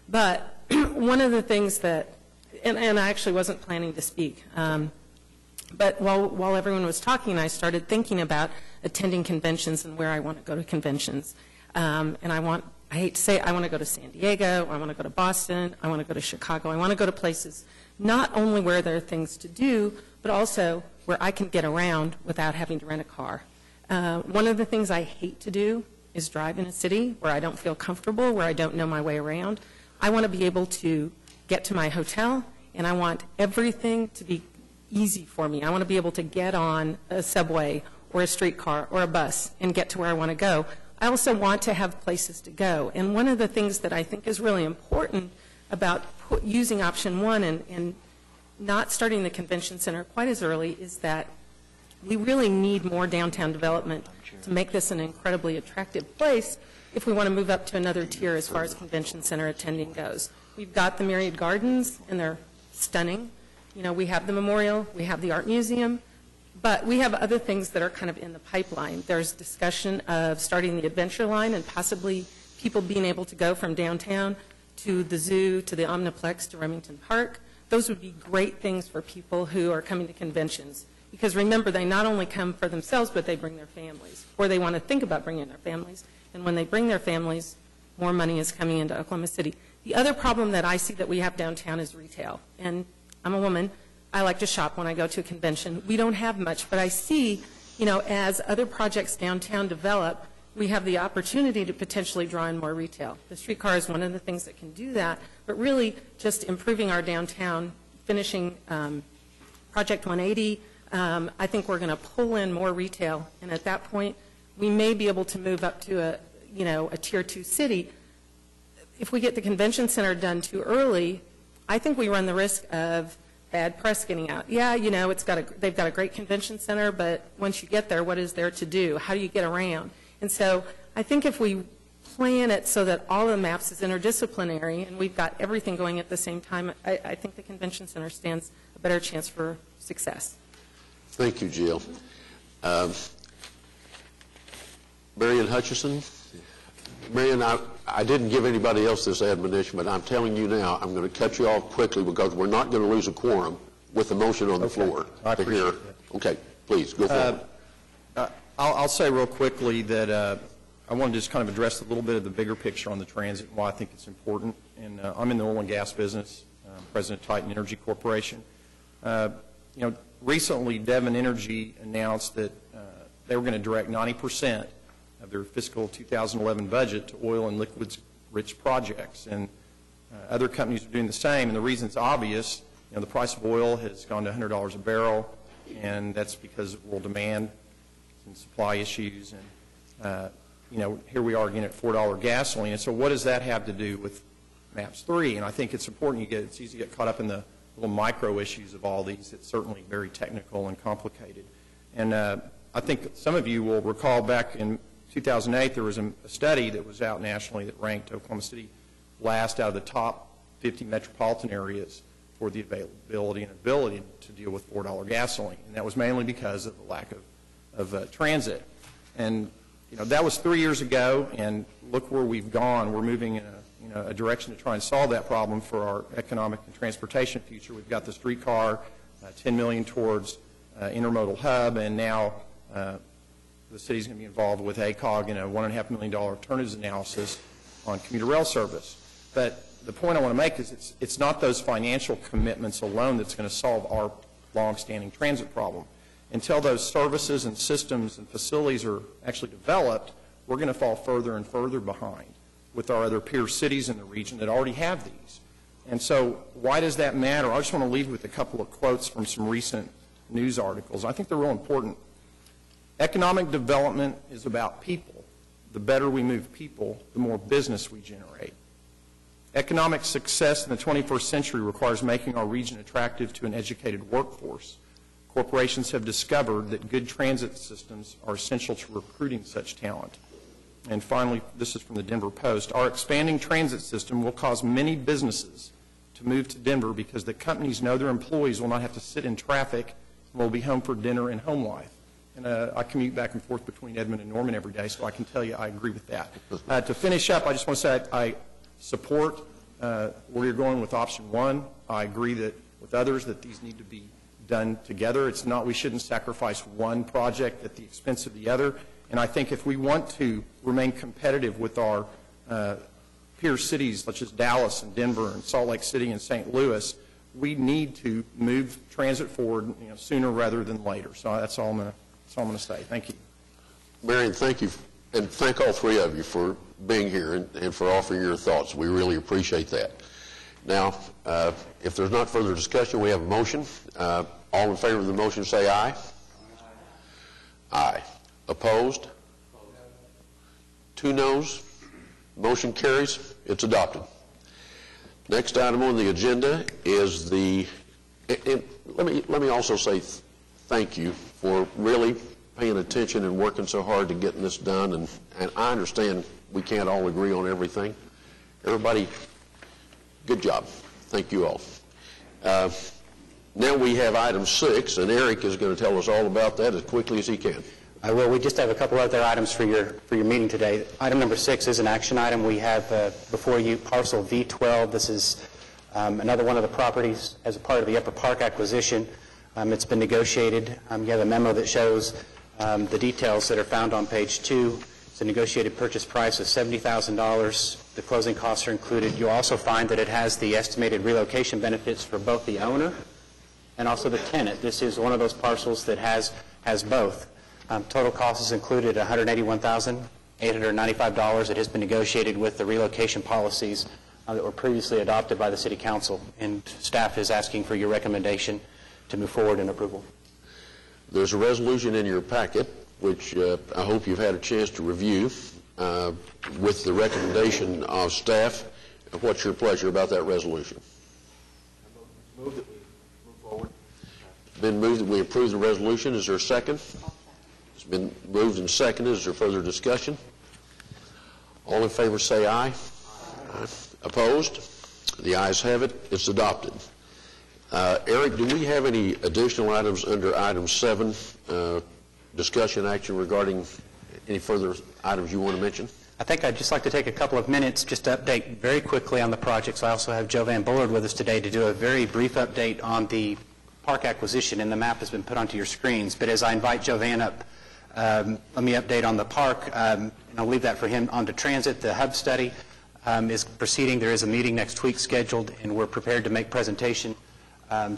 But one of the things that, and I actually wasn't planning to speak, but while everyone was talking, I started thinking about attending conventions and where I want to go to conventions. And I hate to say it, I want to go to San Diego, I want to go to Boston, I want to go to Chicago. I want to go to places not only where there are things to do, but also where I can get around without having to rent a car. One of the things I hate to do is drive in a city where I don't feel comfortable, where I don't know my way around. I want to be able to get to my hotel, and I want everything to be easy for me. I want to be able to get on a subway or a streetcar or a bus and get to where I want to go. I also want to have places to go. And one of the things that I think is really important about using option one and not starting the convention center quite as early is that we really need more downtown development to make this an incredibly attractive place if we want to move up to another tier as far as convention center attending goes. We've got the Myriad Gardens, and they're stunning. We have the memorial, we have the art museum, but we have other things that are kind of in the pipeline. There's discussion of starting the Adventure Line and possibly people being able to go from downtown to the zoo, to the Omniplex, to Remington Park. Those would be great things for people who are coming to conventions. Because remember, they not only come for themselves, but they bring their families, or they want to think about bringing their families. And when they bring their families, more money is coming into Oklahoma City. The other problem that I see that we have downtown is retail. And I'm a woman. I like to shop when I go to a convention. We don't have much, but I see, as other projects downtown develop, we have the opportunity to potentially draw in more retail. The streetcar is one of the things that can do that, but really just improving our downtown, finishing Project 180, I think we're going to pull in more retail, and at that point, we may be able to move up to a Tier 2 city. If we get the convention center done too early, I think we run the risk of bad press getting out. Yeah, they've got a great convention center, but once you get there, what is there to do? How do you get around? And so I think if we plan it so that all the maps is interdisciplinary and we've got everything going at the same time, I think the convention center stands a better chance for success. Thank you, Jill. Marion Hutchison. Marion, I didn't give anybody else this admonition, but I'm telling you now, I'm going to cut you off quickly because we're not going to lose a quorum with the motion on the floor. I appreciate that. Okay, please, go forward. I'll say real quickly that I want to just kind of address a little bit of the bigger picture on the transit and why I think it's important. And I'm in the oil and gas business, president of Titan Energy Corporation. Recently Devon Energy announced that they were going to direct 90% of their fiscal 2011 budget to oil and liquids-rich projects. And other companies are doing the same. And the reason's obvious. The price of oil has gone to $100 a barrel, and that's because of world demand and supply issues. And, here we are again at $4 gasoline. And so what does that have to do with MAPS 3? And I think it's important it's easy to get caught up in the little micro issues of all these. It's certainly very technical and complicated. And I think some of you will recall back in 2008 there was a study that was out nationally that ranked Oklahoma City last out of the top 50 metropolitan areas for the availability and ability to deal with $4 gasoline. And that was mainly because of the lack of transit. And that was 3 years ago, and look where we've gone. We're moving in a direction to try and solve that problem for our economic and transportation future. We've got the streetcar, $10 million towards intermodal hub, and now the city's going to be involved with ACOG in a $1.5 million alternatives analysis on commuter rail service. But the point I want to make is it's not those financial commitments alone that's going to solve our long-standing transit problem. Until those services and systems and facilities are actually developed, we're going to fall further and further behind with our other peer cities in the region that already have these. And so why does that matter? I just want to leave with a couple of quotes from some recent news articles. I think they're real important. Economic development is about people. The better we move people, the more business we generate. Economic success in the 21st century requires making our region attractive to an educated workforce. Corporations have discovered that good transit systems are essential to recruiting such talent. And finally, this is from the Denver Post. Our expanding transit system will cause many businesses to move to Denver because the companies know their employees will not have to sit in traffic and will be home for dinner and home life. And I commute back and forth between Edmond and Norman every day, so I can tell you I agree with that. To finish up, I just want to say I support where you're going with option one. I agree that with others that these need to be done together. It's not, we shouldn't sacrifice one project at the expense of the other. And I think if we want to remain competitive with our peer cities such as Dallas and Denver and Salt Lake City and St. Louis, we need to move transit forward sooner rather than later. So that's all I'm going to say. Thank you. Marion, thank you, and thank all three of you for being here and for offering your thoughts. We really appreciate that. Now, if there's not further discussion, we have a motion. All in favor of the motion say aye. Aye. Opposed? 2 noes. Motion carries. It's adopted. Next item on the agenda is let me also say thank you for really paying attention and working so hard to getting this done. And I understand we can't all agree on everything. Everybody, good job. Thank you all. Now we have item 6, and Eric is going to tell us all about that as quickly as he can. I will. We just have a couple other items for your meeting today. Item number 6 is an action item. We have before you parcel V12. This is another one of the properties as a part of the Upper Park acquisition. It's been negotiated. You have a memo that shows the details that are found on page 2. It's a negotiated purchase price of $70,000. The closing costs are included. You'll also find that it has the estimated relocation benefits for both the owner and also the tenant. This is one of those parcels that has both. Total cost is included $181,895. It has been negotiated with the relocation policies that were previously adopted by the City Council, and staff is asking for your recommendation to move forward in approval. There's a resolution in your packet, which I hope you've had a chance to review with the recommendation of staff. What's your pleasure about that resolution? Move that we move forward. It's been moved that we approve the resolution. Is there a second? It's been moved and seconded. Is there further discussion? All in favor say aye. Aye. Opposed? The ayes have it. It's adopted. Eric, do we have any additional items under item 7, discussion action regarding any further items you want to mention? I think I'd just like to take a couple of minutes just to update very quickly on the projects. I also have Joe Van Bullard with us today to do a very brief update on the park acquisition, and the map has been put onto your screens. But as I invite Jovan up, let me update on the park, and I'll leave that for him. On to transit, the hub study is proceeding. There is a meeting next week scheduled, and we're prepared to make presentation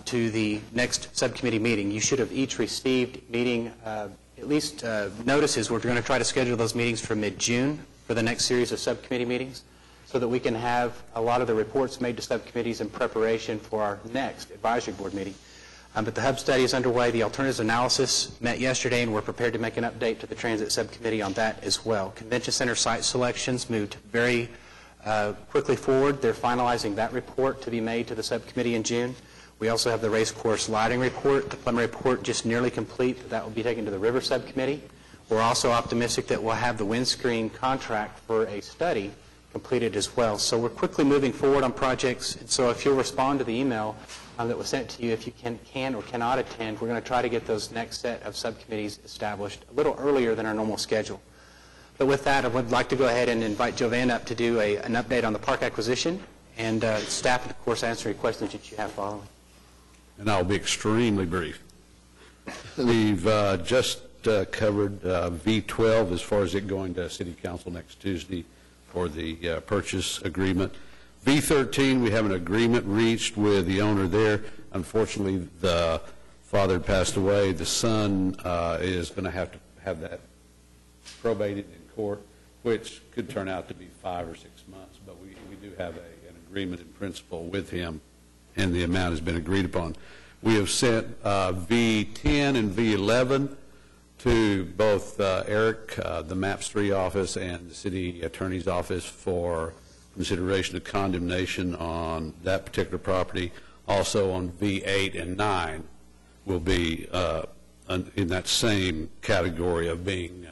to the next subcommittee meeting. You should have each received meeting, at least notices. We're going to try to schedule those meetings for mid-June for the next series of subcommittee meetings, so that we can have a lot of the reports made to subcommittees in preparation for our next advisory board meeting. But the hub study is underway. The alternatives analysis met yesterday, and we're prepared to make an update to the transit subcommittee on that as well. Convention center site selections moved very quickly forward. They're finalizing that report to be made to the subcommittee in June. We also have the race course lighting report, the preliminary report just nearly complete. That will be taken to the river subcommittee. We're also optimistic that we'll have the windscreen contract for a study completed as well. So we're quickly moving forward on projects. And so if you'll respond to the email that was sent to you, if you can or cannot attend, we're going to try to get those next set of subcommittees established a little earlier than our normal schedule. But with that, I would like to go ahead and invite Jovan up to do an update on the park acquisition, and staff, of course, answer any questions that you have following. And I'll be extremely brief. We've just covered V12 as far as it going to City Council next Tuesday for the purchase agreement. V13, we have an agreement reached with the owner there. Unfortunately, the father passed away. The son is going to have that probated in court, which could turn out to be 5 or 6 months. But we do have an agreement in principle with him, and the amount has been agreed upon. We have sent V10 and V11 to both Eric, the MAPS 3 office, and the city attorney's office for consideration of condemnation on that particular property. Also on V8 and 9 will be in that same category of being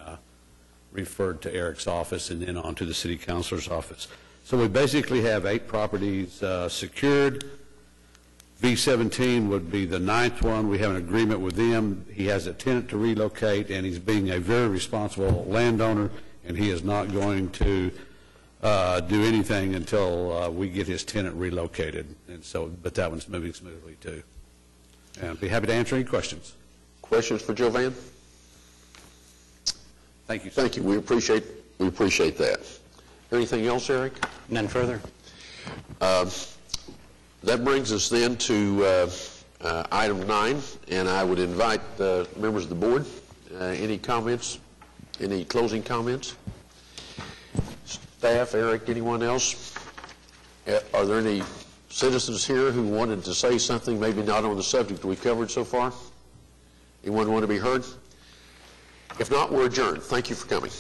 referred to Eric's office and then on to the city councilor's office. So we basically have 8 properties secured. V17 would be the 9th one. We have an agreement with them. He has a tenant to relocate, and he's being a very responsible landowner, and he is not going to do anything until we get his tenant relocated. And so, but that one's moving smoothly too. And I'd be happy to answer any questions. Questions for Jovan? Thank you. Thank you. We appreciate that. Anything else, Eric? None further. That brings us then to item 9, and I would invite members of the board. Any comments? Any closing comments? Staff, Eric, anyone else? Are there any citizens here who wanted to say something, maybe not on the subject we covered so far? Anyone want to be heard? If not, we're adjourned. Thank you for coming.